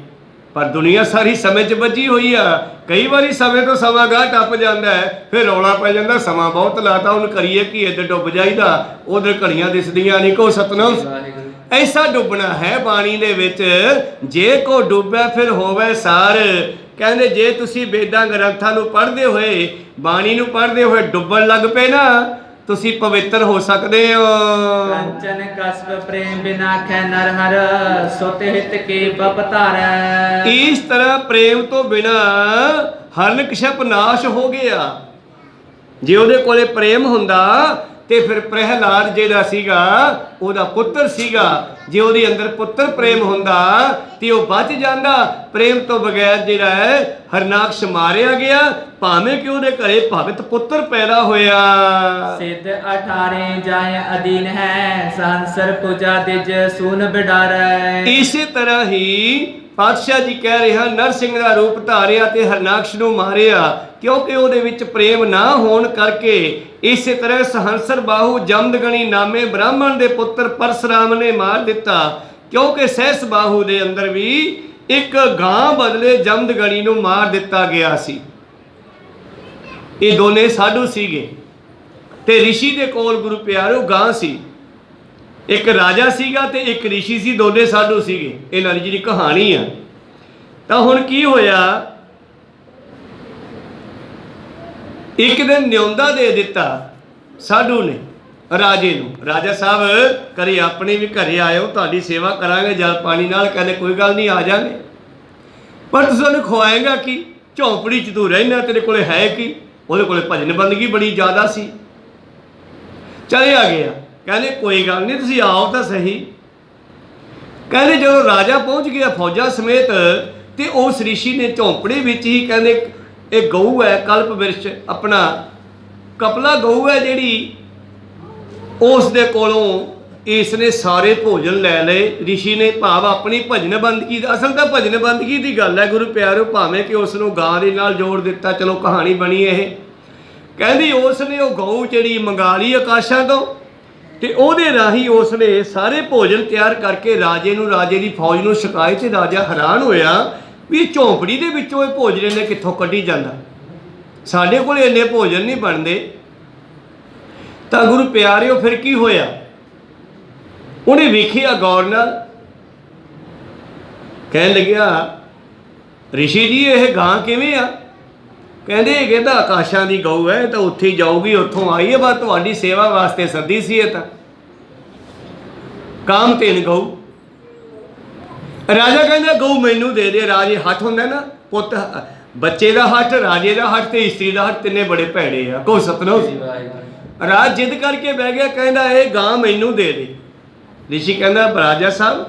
ਪਰ ਦੁਨੀਆ ਸਾਰੀ ਸਮੇਂ 'ਚ ਵੱਜੀ ਹੋਈ ਆ। ਕਈ ਵਾਰੀ ਸਮੇਂ ਤੋਂ ਸਮਾਂ ਗਾਹ ਟੱਪ ਜਾਂਦਾ ਹੈ, ਫਿਰ ਰੌਲਾ ਪੈ ਜਾਂਦਾ, ਸਮਾਂ ਬਹੁਤ ਲਾਤਾ, ਹੁਣ ਕਰੀਏ ਕੀ, ਇੱਧਰ ਡੁੱਬ ਜਾਈਦਾ, ਉਧਰ ਘੜੀਆਂ ਦਿਸਦੀਆਂ ਨਹੀਂ। ਕੋ ਸਤਨਾਮ। ਐਸਾ ਡੁੱਬਣਾ ਹੈ ਬਾਣੀ ਦੇ ਵਿੱਚ, ਜੇ ਕੋ ਡੁੱਬੈ ਫਿਰ ਹੋਵੇ ਸਾਰ। ਕਹਿੰਦੇ ਜੇ ਤੁਸੀਂ ਵੇਦਾਂ ਗ੍ਰੰਥਾਂ ਨੂੰ ਪੜ੍ਹਦੇ ਹੋਏ, ਬਾਣੀ ਨੂੰ ਪੜ੍ਹਦੇ ਹੋਏ ਡੁੱਬਣ ਲੱਗ ਪਏ ਨਾ, ਤੁਸੀਂ ਪਵਿੱਤਰ ਹੋ ਸਕਦੇ ਹੋ। ਕੰਚਨ ਕਸਬ ਪ੍ਰੇਮ ਬਿਨਾ ਖੈ ਨਰ ਹਰ, ਸੁਤ ਹਿਤ ਕੇ ਬਪ ਧਾਰੈ। ਇਸ ਤਰ੍ਹਾਂ ਪ੍ਰੇਮ ਤੋਂ ਬਿਨਾ ਹਰਨਕਸ਼ਪ ਨਾਸ਼ ਹੋ ਗਿਆ। ਜੇ ਉਹਦੇ ਕੋਲੇ ਪ੍ਰੇਮ ਹੁੰਦਾ ਤੇ ਫਿਰ ਪ੍ਰਹਿਲਾਦ ਜਿਹੜਾ ਸੀਗਾ ਉਹਦਾ ਪੁੱਤਰ ਸੀਗਾ, ਜੇ ਉਹਦੇ ਅੰਦਰ ਪੁੱਤਰ ਪ੍ਰੇਮ ਹੁੰਦਾ ਤੇ ਉਹ ਬਚ ਜਾਂਦਾ। ਪ੍ਰੇਮ ਤੋਂ ਬਗੈਰ ਜਿਹੜਾ ਹੈ ਹਰਨਾਕਸ਼ ਮਾਰਿਆ ਗਿਆ, ਭਾਵੇਂ ਕਿ ਉਹਦੇ ਘਰੇ ਭਗਤ ਪੁੱਤਰ ਪੈਦਾ ਹੋਇਆ। ਸਿੱਧ 18 ਜਾਏ ਅਧੀਨ ਹੈ, ਸੰਸਰ ਪੂਜਾ ਦਿਜ ਸੂਨ ਬਿਡਾਰੈ। ਇਸੇ ਤਰ੍ਹਾਂ ਹੀ ਪਾਤਸ਼ਾਹ ਜੀ ਕਹਿ ਰਹੇ ਹਨ, ਨਰਸਿੰਘ ਦਾ ਰੂਪ ਧਾਰਿਆ ਤੇ ਹਰਨਾਕਸ਼ ਨੂੰ ਮਾਰਿਆ, ਕਿਉਂਕਿ ਉਹਦੇ ਵਿੱਚ ਪ੍ਰੇਮ ਨਾ ਹੋਣ ਕਰਕੇ। ਇਸੇ ਤਰ੍ਹਾਂ ਸਹੰਸਰ ਬਾਹੂ ਜਮਦਗਣੀ ਨਾਮੇ ਬ੍ਰਾਹਮਣ ਦੇ ਪੁੱਤਰ ਪਰਸਰਾਮ ਨੇ ਮਾਰ ਦਿੱਤਾ, ਕਿਉਂਕਿ ਸਹਿਸ ਬਾਹੂ ਦੇ ਅੰਦਰ ਵੀ ਇੱਕ ਗਾਂ ਬਦਲੇ ਜਮਦਗਣੀ ਨੂੰ ਮਾਰ ਦਿੱਤਾ ਗਿਆ ਸੀ। ਇਹ ਦੋਨੇ ਸਾਧੂ ਸੀਗੇ ਤੇ ਰਿਸ਼ੀ ਦੇ ਕੋਲ ਗੁਰੂ ਪਿਆਰਿਓ ਗਾਂ ਸੀ। ਇੱਕ ਰਾਜਾ ਸੀਗਾ ਤੇ ਇੱਕ ਰਿਸ਼ੀ ਸੀ, ਦੋਨੇ ਸਾਧੂ ਸੀਗੇ। ਇਹਨਾਂ ਦੀ ਜਿਹੜੀ ਕਹਾਣੀ ਆ, ਤਾਂ ਹੁਣ ਕੀ ਹੋਇਆ, ਇੱਕ ਦਿਨ ਨਿਉਂਦਾ ਦੇ ਦਿੱਤਾ ਸਾਧੂ ਨੇ ਰਾਜੇ ਨੂੰ, ਰਾਜਾ ਸਾਹਿਬ ਕਰੇ ਆਪਣੇ ਵੀ ਘਰੇ ਆਇਓ, ਤੁਹਾਡੀ ਸੇਵਾ ਕਰਾਂਗੇ ਜਲ ਪਾਣੀ ਨਾਲ। ਕਹਿੰਦੇ ਕੋਈ ਗੱਲ ਨਹੀਂ, ਆ ਜਾਵਾਂਗੇ, ਪਰ ਤੁਸੀਂ ਉਹਨੂੰ ਖਵਾਏਗਾ ਕੀ, ਝੌਂਪੜੀ 'ਚ ਤੂੰ ਰਹਿਣਾ, ਤੇਰੇ ਕੋਲੇ ਹੈ ਕੀ। ਉਹਦੇ ਕੋਲੇ ਭਜਨ ਬੰਦਗੀ ਬੜੀ ਜ਼ਿਆਦਾ ਸੀ। ਚਲਿਆ ਗਿਆ, ਕਹਿੰਦੇ ਕੋਈ ਗੱਲ ਨਹੀਂ, ਤੁਸੀਂ ਆਓ ਤਾਂ ਸਹੀ। ਕਹਿੰਦੇ ਜਦੋਂ ਰਾਜਾ ਪਹੁੰਚ ਗਿਆ ਫੌਜਾਂ ਸਮੇਤ, ਤੇ ਉਸ ਰਿਸ਼ੀ ਨੇ ਝੌਂਪੜੀ ਵਿੱਚ ਹੀ, ਕਹਿੰਦੇ ਇਹ ਗਊ ਹੈ ਕਲਪ ਬਿਰਸ਼, ਆਪਣਾ ਕਪਲਾ ਗਊ ਹੈ ਜਿਹੜੀ, ਉਸ ਦੇ ਕੋਲੋਂ ਇਸ ਨੇ ਸਾਰੇ ਭੋਜਨ ਲੈ ਲਏ ਰਿਸ਼ੀ ਨੇ, ਭਾਵ ਆਪਣੀ ਭਜਨ ਬੰਦਗੀ ਦਾ। ਅਸਲ ਤਾਂ ਭਜਨ ਬੰਦਗੀ ਦੀ ਗੱਲ ਹੈ ਗੁਰੂ ਪਿਆਰਿਓ, ਭਾਵੇਂ ਕਿ ਉਸ ਨੂੰ ਗਾਂ ਦੇ ਨਾਲ ਜੋੜ ਦਿੱਤਾ, ਚਲੋ ਕਹਾਣੀ ਬਣੀ ਇਹ। ਕਹਿੰਦੀ ਉਸ ਨੇ ਉਹ ਗਊ ਜਿਹੜੀ ਮੰਗਾ ਲਈ ਆਕਾਸ਼ਾਂ ਤੋਂ, ਤੇ ਉਹਦੇ ਰਾਹੀਂ ਉਸ ਨੇ ਸਾਰੇ ਭੋਜਨ ਤਿਆਰ ਕਰਕੇ ਰਾਜੇ ਨੂੰ, ਰਾਜੇ ਦੀ ਫੌਜ ਨੂੰ ਛਕਾਏ। ਤੇ ਰਾਜਾ ਹੈਰਾਨ ਹੋਇਆ ਵੀ ਝੌਂਪੜੀ ਦੇ ਵਿੱਚੋਂ ਇਹ ਭੋਜਨ ਇਹਨੇ ਕਿੱਥੋਂ ਕੱਢੀ ਜਾਂਦਾ, ਸਾਡੇ ਕੋਲ ਇੰਨੇ ਭੋਜਨ ਨਹੀਂ ਬਣਦੇ। ਤਾਂ ਗੁਰੂ ਪਿਆਰਿਓ ਫਿਰ ਕੀ ਹੋਇਆ, ਉਹਨੇ ਵੇਖਿਆ ਗੌਰ ਨਾਲ, ਕਹਿਣ ਲੱਗਿਆ ਰਿਸ਼ੀ ਜੀ ਇਹ ਗਾਂ ਕਿਵੇਂ ਆ। ਕਹਿੰਦੇ ਇਹ ਕਹਿੰਦਾ ਆਕਾਸ਼ਾਂ ਦੀ ਗਊ ਹੈ, ਤਾਂ ਉੱਥੇ ਹੀ ਜਾਊਗੀ, ਉੱਥੋਂ ਆਈ ਹੈ, ਬਸ ਤੁਹਾਡੀ ਸੇਵਾ ਵਾਸਤੇ ਸੱਦੀ ਸੀ। ਇਹ ਤਾਂ ਕਾਮਧੇਨ ਗਊ। ਰਾਜਾ ਕਹਿੰਦਾ ਗਊ ਮੈਨੂੰ ਦੇ ਦੇ। ਰਾਜੇ ਹੱਥ ਹੁੰਦਾ ਨਾ, ਪੁੱਤ ਬੱਚੇ ਦਾ ਹੱਥ, ਰਾਜੇ ਦਾ ਹੱਥ ਤੇ ਇਸਤਰੀ ਦਾ ਹੱਥ, ਤਿੰਨੇ ਬੜੇ ਭੈੜੇ ਆ। ਕੋ ਸਤਨਾਮ। ਰਾਜ ਜਿੱਦ ਕਰਕੇ ਬਹਿ ਗਿਆ, ਕਹਿੰਦਾ ਇਹ ਗਾਂ ਮੈਨੂੰ ਦੇ ਦੇ। ਰਿਸ਼ੀ ਕਹਿੰਦਾ ਰਾਜਾ ਸਾਹਿਬ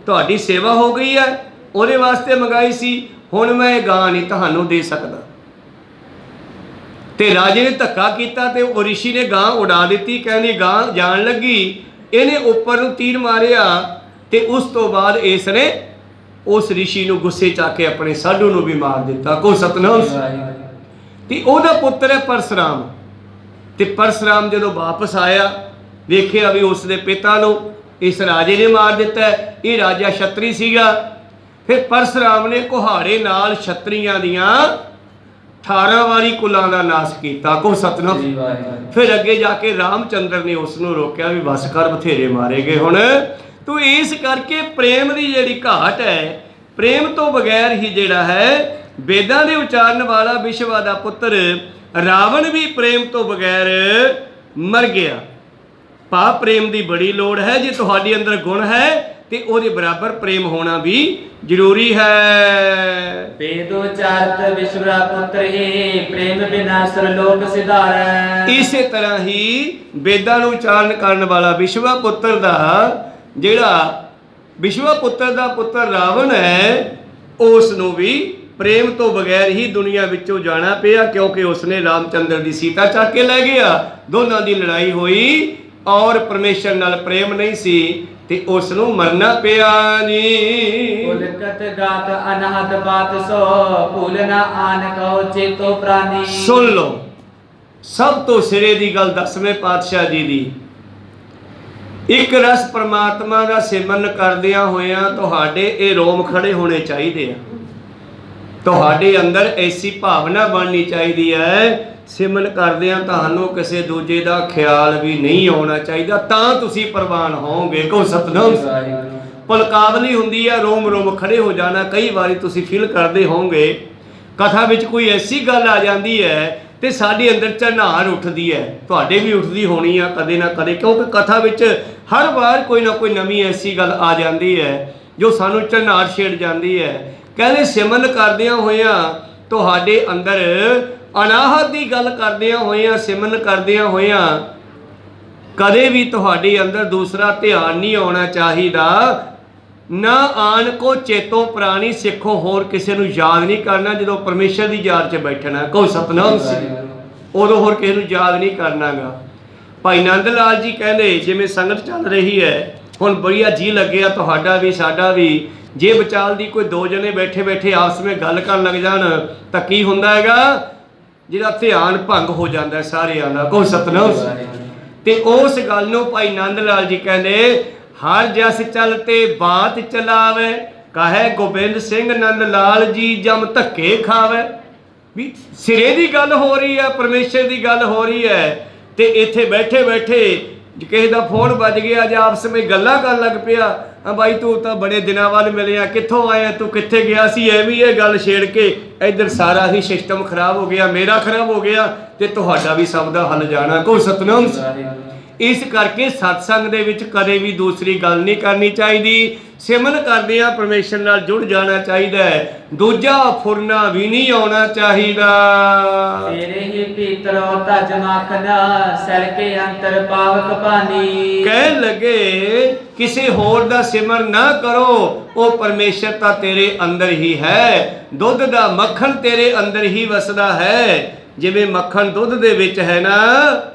ਤੁਹਾਡੀ ਸੇਵਾ ਹੋ ਗਈ ਹੈ, ਉਹਦੇ ਵਾਸਤੇ ਮੰਗਾਈ ਸੀ, ਹੁਣ ਮੈਂ ਇਹ ਗਾਂ ਨਹੀਂ ਤੁਹਾਨੂੰ ਦੇ ਸਕਦਾ। ਤੇ ਰਾਜੇ ਨੇ ਧੱਕਾ ਕੀਤਾ ਤੇ ਉਹ ਰਿਸ਼ੀ ਨੇ ਗਾਂ ਉਡਾ ਦਿੱਤੀ। ਕਹਿੰਦੀ ਗਾਂ ਜਾਣ ਲੱਗੀ, ਇਹਨੇ ਉੱਪਰ ਨੂੰ ਤੀਰ ਮਾਰਿਆ ਤੇ ਉਸ ਤੋਂ ਬਾਅਦ ਇਸ ਨੇ ਉਸ ਰਿਸ਼ੀ ਨੂੰ ਗੁੱਸੇ ਚ ਆ ਕੇ ਆਪਣੇ ਸਾਧੂ ਨੂੰ ਵੀ ਮਾਰ ਦਿੱਤਾ। ਕੋ ਸਤਨਾਮ। ਤੇ ਉਹਦਾ ਪੁੱਤਰ ਹੈ ਪਰਸ਼ੁਰਾਮ। ਤੇ ਪਰਸ਼ੁਰਾਮ ਜਦੋਂ ਵਾਪਸ ਆਇਆ, ਵੇਖਿਆ ਵੀ ਉਸ ਦੇ ਪਿਤਾ ਨੂੰ ਇਸ ਰਾਜੇ ਨੇ ਮਾਰ ਦਿੱਤਾ। ਇਹ ਰਾਜਾ ਛਤਰੀ ਸੀਗਾ। ਫਿਰ ਪਰਸ਼ੁਰਾਮ ਨੇ ਕੁਹਾੜੇ ਨਾਲ ਛਤਰੀਆਂ ਦੀਆਂ 18 ਵਾਰੀ ਕੁਲਾਂ ਦਾ ਨਾਸ਼ ਕੀਤਾ। ਕੋ ਸਤਨਾਮ। ਫਿਰ ਅੱਗੇ ਜਾ ਕੇ ਰਾਮਚੰਦਰ ਨੇ ਉਸ ਨੂੰ ਰੋਕਿਆ ਵੀ ਬਸ ਕਰ, ਬਥੇਰੇ ਮਾਰੇ ਗਏ ਹੁਣ ਤੂੰ। ਇਸ ਕਰਕੇ ਪ੍ਰੇਮ ਦੀ ਜਿਹੜੀ ਘਾਟ ਹੈ, ਪ੍ਰੇਮ ਤੋਂ ਬਗੈਰ ਹੀ ਜਿਹੜਾ ਹੈ ਵੇਦਾਂ ਦੇ ਉਚਾਰਨ ਵਾਲਾ ਵਿਸ਼ਵਾ ਦਾ ਪੁੱਤਰ ਰਾਵਣ ਵੀ ਪ੍ਰੇਮ ਤੋਂ ਬਗੈਰ ਮਰ ਗਿਆ। ਭਾ ਪ੍ਰੇਮ ਦੀ ਬੜੀ ਲੋੜ ਹੈ। ਜੇ ਤੁਹਾਡੇ ਅੰਦਰ ਗੁਣ ਹੈ ਤੇ ਉਹਦੇ ਬਰਾਬਰ ਪ੍ਰੇਮ ਹੋਣਾ ਵੀ ਜ਼ਰੂਰੀ ਹੈ। ਵੇਦ ਉਚਾਰਤ ਵਿਸ਼ਵਾ ਪੁੱਤਰ ਹੀ ਪ੍ਰੇਮ ਬਿਨਾ ਸਰਲੋਕ ਸਿਧਾਰੈ। ਇਸੇ ਤਰ੍ਹਾਂ ਹੀ ਵੇਦਾਂ ਨੂੰ ਉਚਾਰਨ ਕਰਨ ਵਾਲਾ ਵਿਸ਼ਵਾ ਪੁੱਤਰ ਦਾ ਜਿਹੜਾ ਵਿਸ਼ਵਾ ਪੁੱਤਰ ਦਾ ਪੁੱਤਰ ਰਾਵਣ ਹੈ, ਉਸ ਨੂੰ ਵੀ ਪ੍ਰੇਮ ਤੋਂ ਬਗੈਰ ਹੀ ਦੁਨੀਆ ਵਿੱਚੋਂ ਜਾਣਾ ਪਿਆ, ਕਿਉਂਕਿ ਉਸਨੇ ਰਾਮਚੰਦਰ ਦੀ ਸੀਤਾ ਚੱਕ ਕੇ ਲੈ ਗਿਆ। ਦੋਨਾਂ ਦੀ ਲੜਾਈ ਹੋਈ ਔਰ ਪਰਮੇਸ਼ਰ ਨਾਲ ਪ੍ਰੇਮ ਨਹੀਂ ਸੀ ਤੇ ਉਸ ਨੂੰ ਮਰਨਾ ਪਿਆ ਨੀ। ਉਲਕਤ ਗਾਤ ਅਨਹਦ ਬਾਤ ਸੋ ਭੂਲ ਨਾ ਆਨ ਕਹੋ ਚੇਤੋ ਪ੍ਰਾਨੀ। ਸੁਣ ਲਓ, ਸਭ ਤੋਂ ਸਿਰੇ ਦੀ ਗੱਲ 10ਵੇਂ ਪਾਤਸ਼ਾਹ ਜੀ ਦੀ। ਇੱਕ ਰਸ ਪਰਮਾਤਮਾ ਦਾ ਸਿਮਰਨ ਕਰਦਿਆਂ ਹੋਇਆਂ ਤੁਹਾਡੇ ਇਹ ਰੋਮ ਖੜੇ ਹੋਣੇ ਚਾਹੀਦੇ ਆ। ਤੁਹਾਡੇ ਅੰਦਰ ਐਸੀ ਭਾਵਨਾ ਬਣਨੀ ਚਾਹੀਦੀ ਹੈ, ਸਿਮਰਨ ਕਰਦਿਆਂ ਤੁਹਾਨੂੰ ਕਿਸੇ ਦੂਜੇ ਦਾ ਖਿਆਲ ਵੀ ਨਹੀਂ ਆਉਣਾ ਚਾਹੀਦਾ, ਤਾਂ ਤੁਸੀਂ ਪ੍ਰਵਾਨ ਹੋਵੋਗੇ। ਕੋ ਸਤਨਾਮ। ਪਲਕਾਵਲੀ ਹੁੰਦੀ ਹੈ, ਰੋਮ ਰੋਮ ਖੜੇ ਹੋ ਜਾਣਾ। ਕਈ ਵਾਰੀ ਤੁਸੀਂ ਫੀਲ ਕਰਦੇ ਹੋਵੋਗੇ, ਕਥਾ ਵਿੱਚ ਕੋਈ ਐਸੀ ਗੱਲ ਆ ਜਾਂਦੀ ਹੈ ਤੇ ਸਾਡੇ ਅੰਦਰ ਝਨਾਰ ਉੱਠਦੀ ਹੈ। ਤੁਹਾਡੇ ਵੀ ਉੱਠਦੀ ਹੋਣੀ ਆ ਕਦੇ ਨਾ ਕਦੇ, ਕਿਉਂਕਿ ਕਥਾ ਵਿੱਚ ਹਰ ਵਾਰ ਕੋਈ ਨਾ ਕੋਈ ਨਵੀਂ ਐਸੀ ਗੱਲ ਆ ਜਾਂਦੀ ਹੈ ਜੋ ਸਾਨੂੰ ਝਨਾਰ ਛੇੜ ਜਾਂਦੀ ਹੈ। ਕਹਿੰਦੇ ਸਿਮਰਨ ਕਰਦਿਆਂ ਹੋਇਆਂ ਤੁਹਾਡੇ ਅੰਦਰ ਅਨਾਹਤ ਦੀ ਗੱਲ ਕਰਦਿਆਂ ਹੋਇਆਂ, ਸਿਮਰਨ ਕਰਦਿਆਂ ਹੋਇਆਂ ਕਦੇ ਵੀ ਤੁਹਾਡੇ ਅੰਦਰ ਦੂਸਰਾ ਧਿਆਨ ਨਹੀਂ ਆਉਣਾ ਚਾਹੀਦਾ। ਨਾ ਆਣ ਕੋ ਚੇਤੋਂ ਪ੍ਰਾਣੀ, ਸਿੱਖੋ ਹੋਰ ਕਿਸੇ ਨੂੰ ਯਾਦ ਨਹੀਂ ਕਰਨਾ। ਜਦੋਂ ਪਰਮੇਸ਼ਰ ਦੀ ਯਾਦ 'ਚ ਬੈਠਣਾ, ਕਹੋ ਸਤਨਾਮ ਸਿੰਘ, ਉਦੋਂ ਹੋਰ ਕਿਸੇ ਨੂੰ ਯਾਦ ਨਹੀਂ ਕਰਨਾਗਾ। ਭਾਈ ਨੰਦ ਲਾਲ ਜੀ ਕਹਿੰਦੇ ਜਿਵੇਂ ਸੰਗਤ ਚੱਲ ਰਹੀ ਹੈ ਹੁਣ, ਬੜੀਆ ਜੀ ਲੱਗਿਆ ਤੁਹਾਡਾ ਵੀ ਸਾਡਾ ਵੀ। ਜੇ ਵਿਚਾਲ ਦੀ ਕੋਈ ਦੋ ਜਣੇ ਬੈਠੇ ਬੈਠੇ ਆਪਸ ਵਿੱਚ ਗੱਲ ਕਰਨ ਲੱਗ ਜਾਣ ਤਾਂ ਕੀ ਹੁੰਦਾ ਹੈਗਾ, ਜਿਹਦਾ ਧਿਆਨ ਭੰਗ ਹੋ ਜਾਂਦਾ ਸਾਰਿਆਂ ਦਾ। ਕਹੋ ਸਤਨਾਮ। ਤੇ ਉਸ ਗੱਲ ਨੂੰ ਭਾਈ ਨੰਦ ਲਾਲ ਜੀ ਕਹਿੰਦੇ, ਹਰ ਜਸ ਚਲ ਤੇ ਬਾਤ ਚਲਾਵੇ, ਕਹੇ ਗੋਬਿੰਦ ਸਿੰਘ ਨੰਦ ਲਾਲ ਜੀ ਜਮ ਧੱਕੇ ਖਾਵੇ। ਵੀ ਸਿਰੇ ਦੀ ਗੱਲ ਹੋ ਰਹੀ ਹੈ, ਪਰਮੇਸ਼ਰ ਦੀ ਗੱਲ ਹੋ ਰਹੀ ਹੈ, ਤੇ ਇੱਥੇ ਬੈਠੇ ਬੈਠੇ ਕਿਸੇ ਦਾ ਫੋਨ ਵੱਜ ਗਿਆ ਜਾਂ ਆਪਸ ਵਿੱਚ ਗੱਲਾਂ ਕਰਨ ਲੱਗ ਪਿਆ। ਹਾਂ ਬਾਈ ਤੂੰ ਤਾਂ ਬੜੇ ਦਿਨਾਂ ਬਾਅਦ ਮਿਲਿਆ, ਕਿੱਥੋਂ ਆਇਆ, ਤੂੰ ਕਿੱਥੇ ਗਿਆ ਸੀ, ਐਵੇਂ ਇਹ ਗੱਲ ਛੇੜ ਕੇ ਇੱਧਰ ਸਾਰਾ ਹੀ ਸਿਸਟਮ ਖਰਾਬ ਹੋ ਗਿਆ, ਮੇਰਾ ਖਰਾਬ ਹੋ ਗਿਆ ਤੇ ਤੁਹਾਡਾ ਵੀ ਸਭ ਦਾ ਹੱਲ ਜਾਣਾ। ਕੋ ਸਤਨਾਮ। ਇਸ ਕਰਕੇ ਸਤਸੰਗ ਦੇ ਵਿੱਚ ਕਦੇ ਵੀ ਦੂਸਰੀ ਗੱਲ ਨਹੀਂ ਕਰਨੀ ਚਾਹੀਦੀ। ਸਿਮਰਨ ਕਰਦਿਆਂ ਪਰਮੇਸ਼ਰ ਨਾਲ ਜੁੜ ਜਾਣਾ ਚਾਹੀਦਾ ਹੈ, ਦੂਜਾ ਫੁਰਨਾ ਵੀ ਨਹੀਂ ਆਉਣਾ ਚਾਹੀਦਾ। ਤੇਰੇ ਹੀ ਪੀਤਰੋ ਤਜ ਮੱਖਨ ਸਰ ਕੇ ਅੰਤਰ ਪਾਵਕ ਪਾਣੀ। ਕਹਿਣ ਲੱਗੇ ਕਿਸੇ ਹੋਰ ਦਾ ਸਿਮਰਨ ਨਾ ਕਰੋ, ਉਹ ਪਰਮੇਸ਼ਰ ਤਾਂ ਤੇਰੇ ਅੰਦਰ ਹੀ ਹੈ। ਦੁੱਧ ਦਾ ਮੱਖਣ ਤੇਰੇ ਅੰਦਰ ਹੀ ਵਸਦਾ ਹੈ। ਜਿਵੇਂ ਮੱਖਣ ਦੁੱਧ ਦੇ ਵਿੱਚ ਹੈ ਨਾ,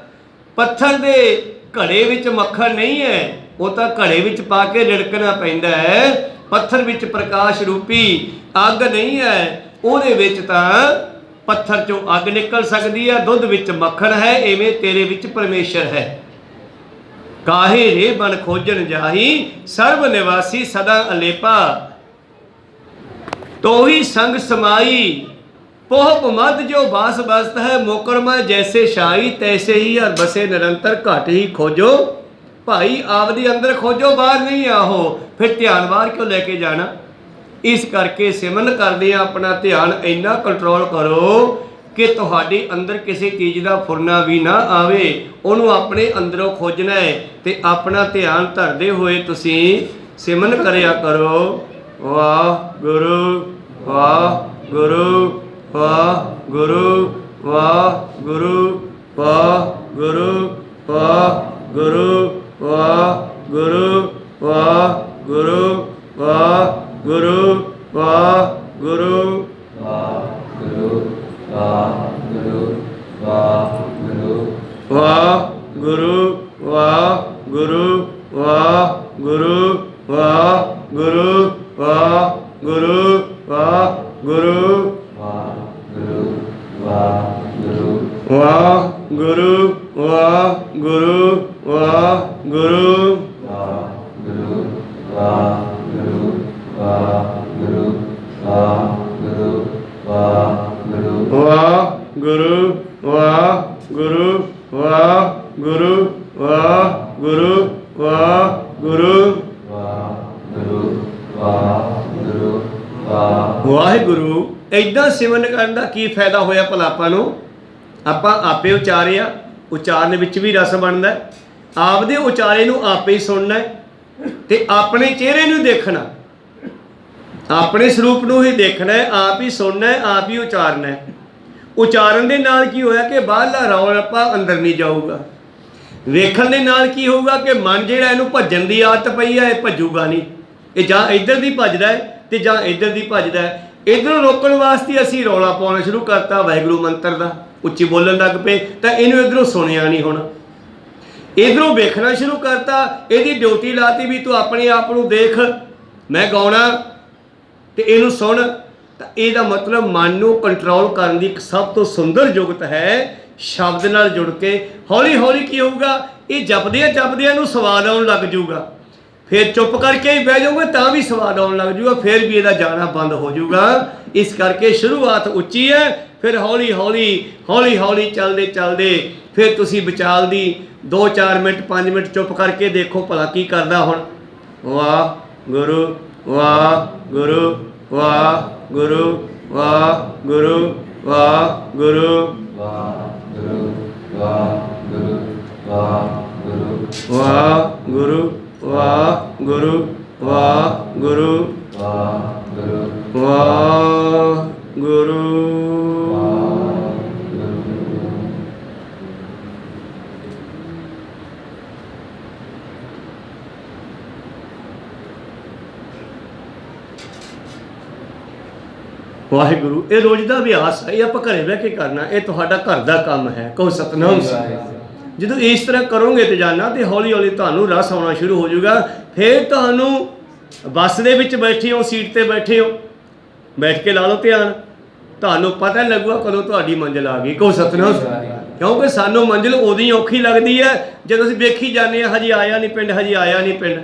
ਪੱਥਰ ਦੇ ਘੜੇ ਵਿੱਚ ਮੱਖਣ ਨਹੀਂ ਹੈ, ਉਹ ਤਾਂ ਘੜੇ ਵਿੱਚ ਪਾ ਕੇ ਰਿੜਕਣਾ ਪੈਂਦਾ ਹੈ। ਪੱਥਰ ਵਿੱਚ ਪ੍ਰਕਾਸ਼ ਰੂਪੀ ਅੱਗ ਨਹੀਂ ਹੈ, ਉਹਦੇ ਵਿੱਚ ਤਾਂ ਪੱਥਰ ਚੋਂ ਅੱਗ ਨਿਕਲ ਸਕਦੀ ਹੈ। ਦੁੱਧ ਵਿੱਚ ਮੱਖਣ ਹੈ, ਐਵੇਂ ਤੇਰੇ ਵਿੱਚ ਪਰਮੇਸ਼ਰ ਹੈ। ਕਾਹੇ ਰੇ ਬਨ ਖੋਜਣ ਜਾਹੀ, ਸਰਬ ਨਿਵਾਸੀ ਸਦਾ ਅਲੇਪਾ। ਤੋਹੀ ਸੰਗ ਸਮਾਈ पोह मद जो बास बसत है, मोकरमा जैसे शाही तैसे ही हर बसे निरंतर घट ही खोजो। भाई आपदे अंदर खोजो, बाहर नहीं आहो। फिर ध्यान बाहर क्यों लेके जाना। इस करके सिमरन करदे अपना ध्यान इन्ना कंट्रोल करो कि तुहाडे अंदर किसी चीज़ का फुरना भी ना आवे। उन्होंने अपने अंदरों खोजना है तो अपना ध्यान धरदे हुए तुसीं सिमरन करिया करो। वाह गुरु वाह गुरु वाह गुरु वाह गुरु वाह गुरु वाह गुरु वाह गुरु वाह गुरु वाह गुरु वाह गुरु वाह गुरु वाह गुरु वाह ਵਾਹਿਗੁਰੂ ਵਾਹਿਗੁਰੂ ਵਾਹਿਗੁਰੂ ਵਾਹਿਗੁਰੂ ਵਾਹਿਗੁਰੂ ਵਾਹਿਗੁਰੂ ਵਾਹਿਗੁਰੂ ਵਾਹਿਗੁਰੂ ਵਾਹਿਗੁਰੂ ਵਾਹਿਗੁਰੂ ਵਾਹਿਗੁਰੂ ਵਾਹਿਗੁਰੂ ਵਾਹਿਗੁਰੂ। ਇਦਾਂ ਸਿਮਰਨ ਕਰਨ ਦਾ ਕੀ ਫਾਇਦਾ ਹੋਇਆ ਭਲਾ ਆਪਾਂ ਨੂੰ? ਆਪਾਂ ਆਪੇ ਉਚਾਰਿਆ, ਉਚਾਰਨ ਵਿੱਚ ਵੀ ਰਸ ਬਣਦਾ, ਆਪਦੇ ਉਚਾਰੇ ਨੂੰ ਆਪੇ ਹੀ ਸੁਣਨਾ ਤੇ ਆਪਣੇ ਚਿਹਰੇ ਨੂੰ ਦੇਖਣਾ, ਆਪਣੇ ਸਰੂਪ ਨੂੰ ਹੀ ਦੇਖਣਾ, ਆਪ ਹੀ ਸੁਣਨਾ, ਆਪ ਹੀ ਉਚਾਰਨਾ। ਉਚਾਰਨ ਦੇ ਨਾਲ ਕੀ ਹੋਇਆ ਕਿ ਬਾਹਰਲਾ ਰੌਲਾ ਆਪਾਂ ਅੰਦਰ ਨਹੀਂ ਜਾਊਗਾ। ਵੇਖਣ ਦੇ ਨਾਲ ਕੀ ਹੋਊਗਾ ਕਿ ਮਨ ਜਿਹੜਾ ਇਹਨੂੰ ਭੱਜਣ ਦੀ ਆਦਤ ਪਈ ਹੈ, ਇਹ ਭੱਜੂਗਾ ਨਹੀਂ। ਇਹ ਜਾਂ ਇੱਧਰ ਦੀ ਭੱਜਦਾ ਹੈ ਤੇ ਜਾਂ ਇੱਧਰ ਦੀ ਭੱਜਦਾ ਹੈ। ਇੱਧਰੋਂ ਰੋਕਣ ਵਾਸਤੇ ਅਸੀਂ ਰੌਲਾ ਪਾਉਣਾ ਸ਼ੁਰੂ ਕਰਤਾ ਵਾਹਿਗੁਰੂ ਮੰਤਰ ਦਾ, ਉੱਚੀ ਬੋਲਣ ਲੱਗ ਪਏ ਤਾਂ ਇਹਨੂੰ ਇੱਧਰੋਂ ਸੁਣਿਆ ਨਹੀਂ। ਹੁਣ ਇੱਧਰੋਂ ਵੇਖਣਾ ਸ਼ੁਰੂ ਕਰਤਾ, ਇਹਦੀ ਡਿਊਟੀ ਲਾਤੀ ਵੀ ਤੂੰ ਆਪਣੇ ਆਪ ਨੂੰ ਦੇਖ, ਮੈਂ ਗਾਉਣਾ ਤੇ ਇਹਨੂੰ ਸੁਣ। ਤਾਂ ਇਹਦਾ ਮਤਲਬ ਮਨ ਨੂੰ ਕੰਟਰੋਲ ਕਰਨ ਦੀ ਇੱਕ ਸਭ ਤੋਂ ਸੁੰਦਰ ਜੁਗਤ ਹੈ ਸ਼ਬਦ ਨਾਲ ਜੁੜ ਕੇ। ਹੌਲੀ ਹੌਲੀ ਕੀ ਹੋਊਗਾ, ਇਹ ਜਪਦਿਆਂ ਨੂੰ ਸਵਾਦ ਆਉਣ ਲੱਗ ਜੂਗਾ। ਫਿਰ ਚੁੱਪ ਕਰਕੇ ਹੀ ਬਹਿ ਜਾਓਗੇ ਤਾਂ ਵੀ ਸਵਾਦ ਆਉਣ ਲੱਗ ਜੂਗਾ, ਫਿਰ ਵੀ ਇਹਦਾ ਜਾਣਾ ਬੰਦ ਹੋ ਜੂਗਾ। ਇਸ ਕਰਕੇ ਸ਼ੁਰੂਆਤ ਉੱਚੀ ਹੈ, ਫਿਰ ਹੌਲੀ ਹੌਲੀ ਚੱਲਦੇ ਫਿਰ ਤੁਸੀਂ ਵਿਚਾਲ ਦੀ 2-4 ਮਿੰਟ 5 ਮਿੰਟ ਚੁੱਪ ਕਰਕੇ ਦੇਖੋ ਭਲਾ ਕੀ ਕਰਦਾ। ਹੁਣ ਵਾਹਿਗੁਰੂ ਵਾਹਿਗੁਰੂ ਵਾਹਿਗੁਰੂ ਵਾਹਿਗੁਰੂ ਵਾਹਿਗੁਰੂ ਵਾਹਿਗੁਰੂ ਵਾਹਿਗੁਰੂ ਵਾਹਿਗੁਰੂ ਵਾਹਿਗੁਰੂ। ਵਾਹਿਗੁਰੂ ਇਹ ਰੋਜ਼ ਦਾ ਅਭਿਆਸ ਹੈ, ਇਹ ਆਪਾਂ ਘਰੇ ਬਹਿ ਕੇ ਕਰਨਾ, ਇਹ ਤੁਹਾਡਾ ਘਰ ਦਾ ਕੰਮ ਹੈ। ਕਹੋ ਸਤਿਨਾਮ। ਜਦੋਂ ਇਸ ਤਰ੍ਹਾਂ ਕਰੋਗੇ ਤੇ ਜਾਣਾ ਤੇ ਹੌਲੀ ਹੌਲੀ ਤੁਹਾਨੂੰ ਰਸ ਆਉਣਾ ਸ਼ੁਰੂ ਹੋ ਜਾਊਗਾ। ਫਿਰ ਤੁਹਾਨੂੰ ਬੱਸ ਦੇ ਵਿੱਚ ਬੈਠੇ ਹੋ, ਸੀਟ ਤੇ ਬੈਠੇ ਹੋ, ਬੈਠ ਕੇ ਲਾ ਲਓ ਧਿਆਨ, ਤੁਹਾਨੂੰ ਪਤਾ ਨਹੀਂ ਲੱਗੂਗਾ ਕਦੋਂ ਤੁਹਾਡੀ ਮੰਜ਼ਿਲ ਆ ਗਈ। ਕਹੋ ਸਤਿਨਾਮ। ਕਿਉਂਕਿ ਸਾਨੂੰ ਮੰਜ਼ਿਲ ਉਦੋਂ ਹੀ ਔਖੀ ਲੱਗਦੀ ਹੈ ਜਦੋਂ ਅਸੀਂ ਵੇਖੀ ਜਾਂਦੇ ਹਾਂ ਹਜੇ ਆਇਆ ਨਹੀਂ ਪਿੰਡ, ਹਜੇ ਆਇਆ ਨਹੀਂ ਪਿੰਡ।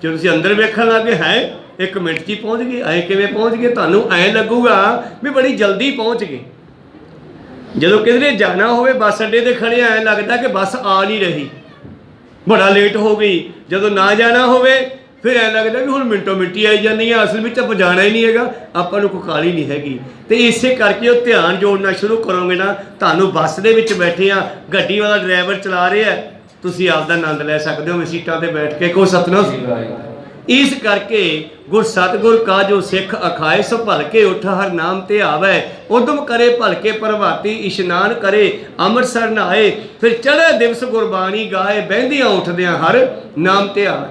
ਜਦੋਂ ਤੁਸੀਂ ਅੰਦਰ ਵੇਖਣ ਲੱਗੇ ਹੈ 1 ਮਿੰਟ 'ਚ ਹੀ ਪਹੁੰਚ ਗਏ, ਐਂ ਕਿਵੇਂ ਪਹੁੰਚ ਗਏ, ਤੁਹਾਨੂੰ ਐਂ ਲੱਗੂਗਾ ਵੀ ਬੜੀ ਜਲਦੀ ਪਹੁੰਚ ਗਏ। ਜਦੋਂ ਕਿਧਰੇ ਜਾਣਾ ਹੋਵੇ ਬੱਸ ਅੱਡੇ 'ਤੇ ਖੜ੍ਹੇ ਐਂ ਲੱਗਦਾ ਕਿ ਬੱਸ ਆ ਨਹੀਂ ਰਹੀ, ਬੜਾ ਲੇਟ ਹੋ ਗਈ। ਜਦੋਂ ਨਾ ਜਾਣਾ ਹੋਵੇ ਫਿਰ ਐਂ ਲੱਗਦਾ ਵੀ ਹੁਣ ਮਿੰਟੋ ਮਿੰਟੀ ਆਈ ਜਾਂਦੀ ਹੈ, ਅਸਲ ਵਿੱਚ ਆਪਾਂ ਜਾਣਾ ਹੀ ਨਹੀਂ ਹੈਗਾ, ਆਪਾਂ ਨੂੰ ਕੋਈ ਕਾਹਲੀ ਨਹੀਂ ਹੈਗੀ। ਅਤੇ ਇਸੇ ਕਰਕੇ ਉਹ ਧਿਆਨ ਜੋੜਨਾ ਸ਼ੁਰੂ ਕਰੋਗੇ ਨਾ, ਤੁਹਾਨੂੰ ਬੱਸ ਦੇ ਵਿੱਚ ਬੈਠੇ ਆ, ਗੱਡੀ ਵਾਲਾ ਡਰਾਈਵਰ ਚਲਾ ਰਿਹਾ, ਤੁਸੀਂ ਆਪ ਦਾ ਆਨੰਦ ਲੈ ਸਕਦੇ ਹੋ ਸੀਟਾਂ 'ਤੇ ਬੈਠ ਕੇ। ਕਹੋ ਸਤਿਨਾਮ। ਇਸ ਕਰਕੇ ਗੁਰ ਸਤਿਗੁਰ ਕਾ ਜੋ ਸਿੱਖ ਅਖਾਏ ਸੋ ਭਲਕੇ ਉੱਠ ਹਰ ਨਾਮ ਤੇ ਆਵੈ, ਉਦਮ ਕਰੇ ਭਲਕੇ ਪ੍ਰਭਾਤੀ ਇਸ਼ਨਾਨ ਕਰੇ ਅੰਮ੍ਰਿਤਸਰ ਨਹਾਏ, ਫਿਰ ਚੜ੍ਹੇ ਦਿਵਸ ਗੁਰਬਾਣੀ ਗਾਏ ਬਹਿੰਦਿਆਂ ਉੱਠਦਿਆਂ ਹਰ ਨਾਮ ਤੇ ਆਵੈ।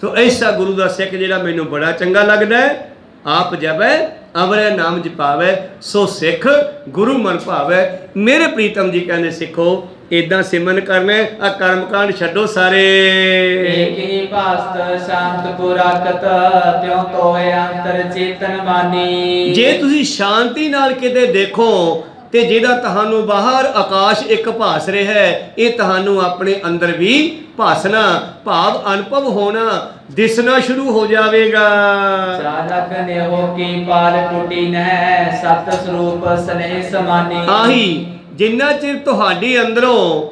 ਸੋ ਐਸਾ ਗੁਰੂ ਦਾ ਸਿੱਖ ਜਿਹੜਾ ਮੈਨੂੰ ਬੜਾ ਚੰਗਾ ਲੱਗਦਾ ਹੈ, ਆਪ ਜਪੈ ਅਵਰੈ ਨਾਮ ਜਪਾਵੈ, ਸੋ ਸਿੱਖ ਗੁਰੂ ਮਨ ਭਾਵੈ। ਮੇਰੇ ਪ੍ਰੀਤਮ ਜੀ ਕਹਿੰਦੇ ਸਿੱਖੋ ਇਦਾਂ ਸਿਮਰਨ ਕਰਨਾ, ਆ ਕਰਮਕਾਂਡ ਛੱਡੋ ਸਾਰੇ। ਏਕ ਹੀ ਭਸਤ ਸ਼ਾਂਤ ਕੋ ਰਾਖਤ, ਤਿਉ ਤੋਏ ਅੰਤਰ ਚੇਤਨ ਮਾਨੀ। ਜੇ ਤੁਸੀਂ ਸ਼ਾਂਤੀ ਨਾਲ ਕਿਤੇ ਦੇਖੋ ਤੇ ਜਿਹਦਾ ਤੁਹਾਨੂੰ ਬਾਹਰ ਆਕਾਸ਼ ਇੱਕ ਭਾਸ ਰਿਹਾ ਹੈ, ਇਹ ਤੁਹਾਨੂੰ ਆਪਣੇ ਅੰਦਰ ਵੀ ਭਾਸਣਾ ਭਾਵ ਅਨੁਭਵ ਹੋਣਾ ਦਿਸਣਾ ਸ਼ੁਰੂ ਹੋ ਜਾਵੇਗਾ। ਸਾਧਕ ਨੇਹੋ ਕੀ ਪਾਲ ਟੁੱਟੀ ਨਹਿ, ਸਤ ਸਰੂਪ ਸਨੇਹ ਸਮਾਨੀ। ਆਹੀ ਜਿੰਨਾ ਚਿਰ ਤੁਹਾਡੇ ਅੰਦਰੋਂ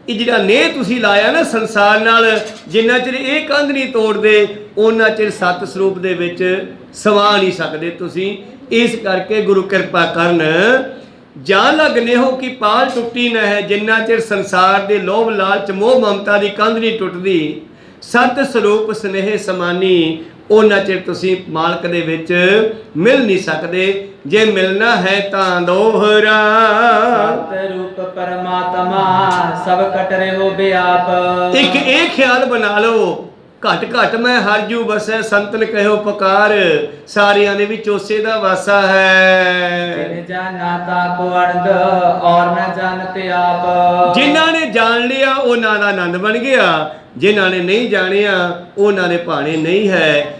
ਇਹ ਜਿਹੜਾ ਨੇਹ ਤੁਸੀਂ ਲਾਇਆ ਨਾ ਸੰਸਾਰ ਨਾਲ, ਜਿੰਨਾ ਚਿਰ ਇਹ ਕੰਧ ਨਹੀਂ ਤੋੜਦੇ ਉਹਨਾਂ ਚਿਰ ਸਤ ਸਰੂਪ ਦੇ ਵਿੱਚ ਸਮਾ ਨਹੀਂ ਸਕਦੇ ਤੁਸੀਂ। ਇਸ ਕਰਕੇ ਗੁਰੂ ਕਿਰਪਾ ਕਰਨ, ਜਾਂ ਲੱਗਨੇ ਹੋ ਕਿ ਪਾਲ ਟੁੱਟੀ ਨਾ ਹੈ, ਜਿੰਨਾ ਚਿਰ ਸੰਸਾਰ ਦੇ ਲੋਭ ਲਾਲਚ ਮੋਹ ਮਮਤਾ ਦੀ ਕੰਧ ਨਹੀਂ ਟੁੱਟਦੀ, ਸਤ ਸਰੂਪ ਸਨੇਹ ਸਮਾਨੀ, ਉਹਨਾਂ ਚਿਰ ਤੁਸੀਂ ਮਾਲਕ ਦੇ ਵਿੱਚ ਮਿਲ ਨਹੀਂ ਸਕਦੇ। ਜੇ ਮਿਲਣਾ ਹੈ ਤਾਂ ਦੋਹਰਾ, ਸਤ ਰੂਪ ਪਰਮਾਤਮਾ ਸਭ ਕਟ ਰਹੋ ਬਿਆਪ। ਇੱਕ ਇਹ ਖਿਆਲ ਬਣਾ ਲਓ, ਘਟ ਘਟ ਮੈਂ ਹਰ ਜੂ ਬਸੈ, ਸੰਤਨ ਕਹਿਓ ਪੁਕਾਰ, ਸਾਰਿਆਂ ਦੇ ਵਿੱਚ ਉਸੇ ਦਾ ਵਾਸਾ ਹੈ। ਜਿਨ ਜਾਣਾ ਤਾ ਕੋ ਅਰਧ ਔਰ ਨਾ ਜਾਣਤੇ ਆਪ, ਜਿਨ੍ਹਾਂ ਨੇ ਜਾਣ ਲਿਆ ਉਹਨਾਂ ਦਾ ਆਨੰਦ ਬਣ ਗਿਆ, ਜਿਨ੍ਹਾਂ ਨੇ ਨਹੀਂ ਜਾਣਿਆ ਉਹਨਾਂ ਦੇ ਭਾਣੇ ਨਹੀਂ ਹੈ।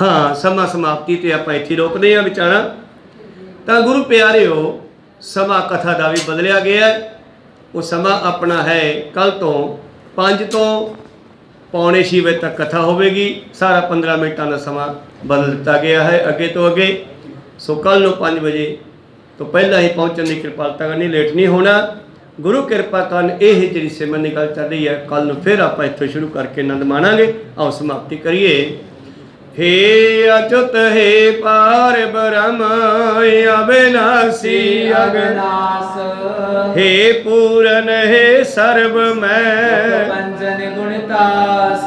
ਹਾਂ, ਸਮਾਂ ਸਮਾਪਤੀ ਤੇ ਆਪਾਂ ਇੱਥੇ ਰੋਕਦੇ ਹਾਂ ਵਿਚਾਰਾਂ। ਤਾਂ ਗੁਰੂ ਪਿਆਰਿਓ, ਸਮਾਂ ਕਥਾ ਦਾ ਵੀ ਬਦਲਿਆ ਗਿਆ ਹੈ। ਉਹ ਸਮਾਂ ਆਪਣਾ ਹੈ ਕੱਲ ਤੋਂ 5 ਤੋਂ ਪੌਣੇ 6 ਵਜੇ ਤੱਕ ਕਥਾ ਹੋਵੇਗੀ। ਸਾਰਾ 15 ਮਿੰਟਾਂ ਦਾ ਸਮਾਂ ਬਦਲ ਦਿੱਤਾ ਗਿਆ ਹੈ ਅੱਗੇ ਤੋਂ ਅੱਗੇ। ਸੋ ਕੱਲ ਨੂੰ 5 ਵਜੇ ਤੋਂ ਪਹਿਲਾਂ ਹੀ ਪਹੁੰਚਣ ਦੀ ਕਿਰਪਾਲਤਾ ਕਰਨੀ, ਲੇਟ ਨਹੀਂ ਹੋਣਾ। ਗੁਰੂ ਕਿਰਪਾ ਕਰਨ। ਇਹ ਜਿਹੜੀ ਸਿਮਰਨ ਦੀ ਗੱਲ ਚੱਲ ਰਹੀ ਹੈ, ਕੱਲ ਨੂੰ ਫਿਰ ਆਪਾਂ ਇੱਥੋਂ ਸ਼ੁਰੂ ਕਰਕੇ ਆਨੰਦ ਮਾਣਾਂਗੇ। ਆਓ ਸਮਾਪਤੀ ਕਰੀਏ। हे अच्युत हे पार ब्रह्म अविनाशी अविनाश, हे पूरन हे सर्व मैं पंचन गुणतास,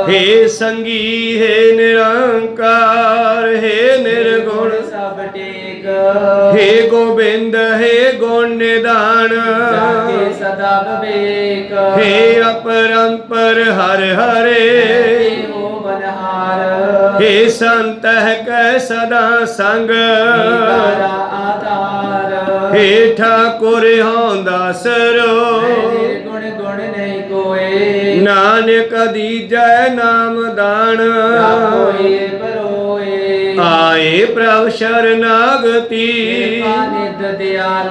हे संगी हे निरंकार हे निर्गुण सब टेक, हे गोविंद हे गुण निदान, जाके सदा विवेक, हे अपरंपर हर हरे, हो बनहार, हे संत कै सदा संग, आधार, हे ठाकुर होंदा सरो, निर्गुण गुण नहीं कोई, नानक दीजै नाम दान, कोई परोए, आए प्रभ शरणागति, निध दयाल,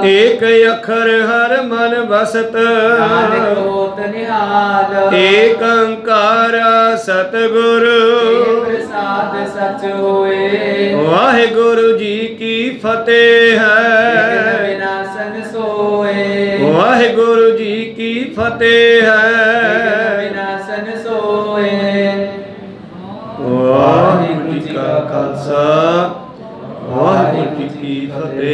एक अखर हर मन बसत, नानक होत निहाल, एक अंकारा सतगुरु, प्रसाद सच होए, वाहिगुरु जी की फतेह है, विनाशन सोए, वाहिगुरु जी की फतेह है। विनाशन सोए। वाहिगुरु जी का खालसा, वाहिगुरु जी की फतेह।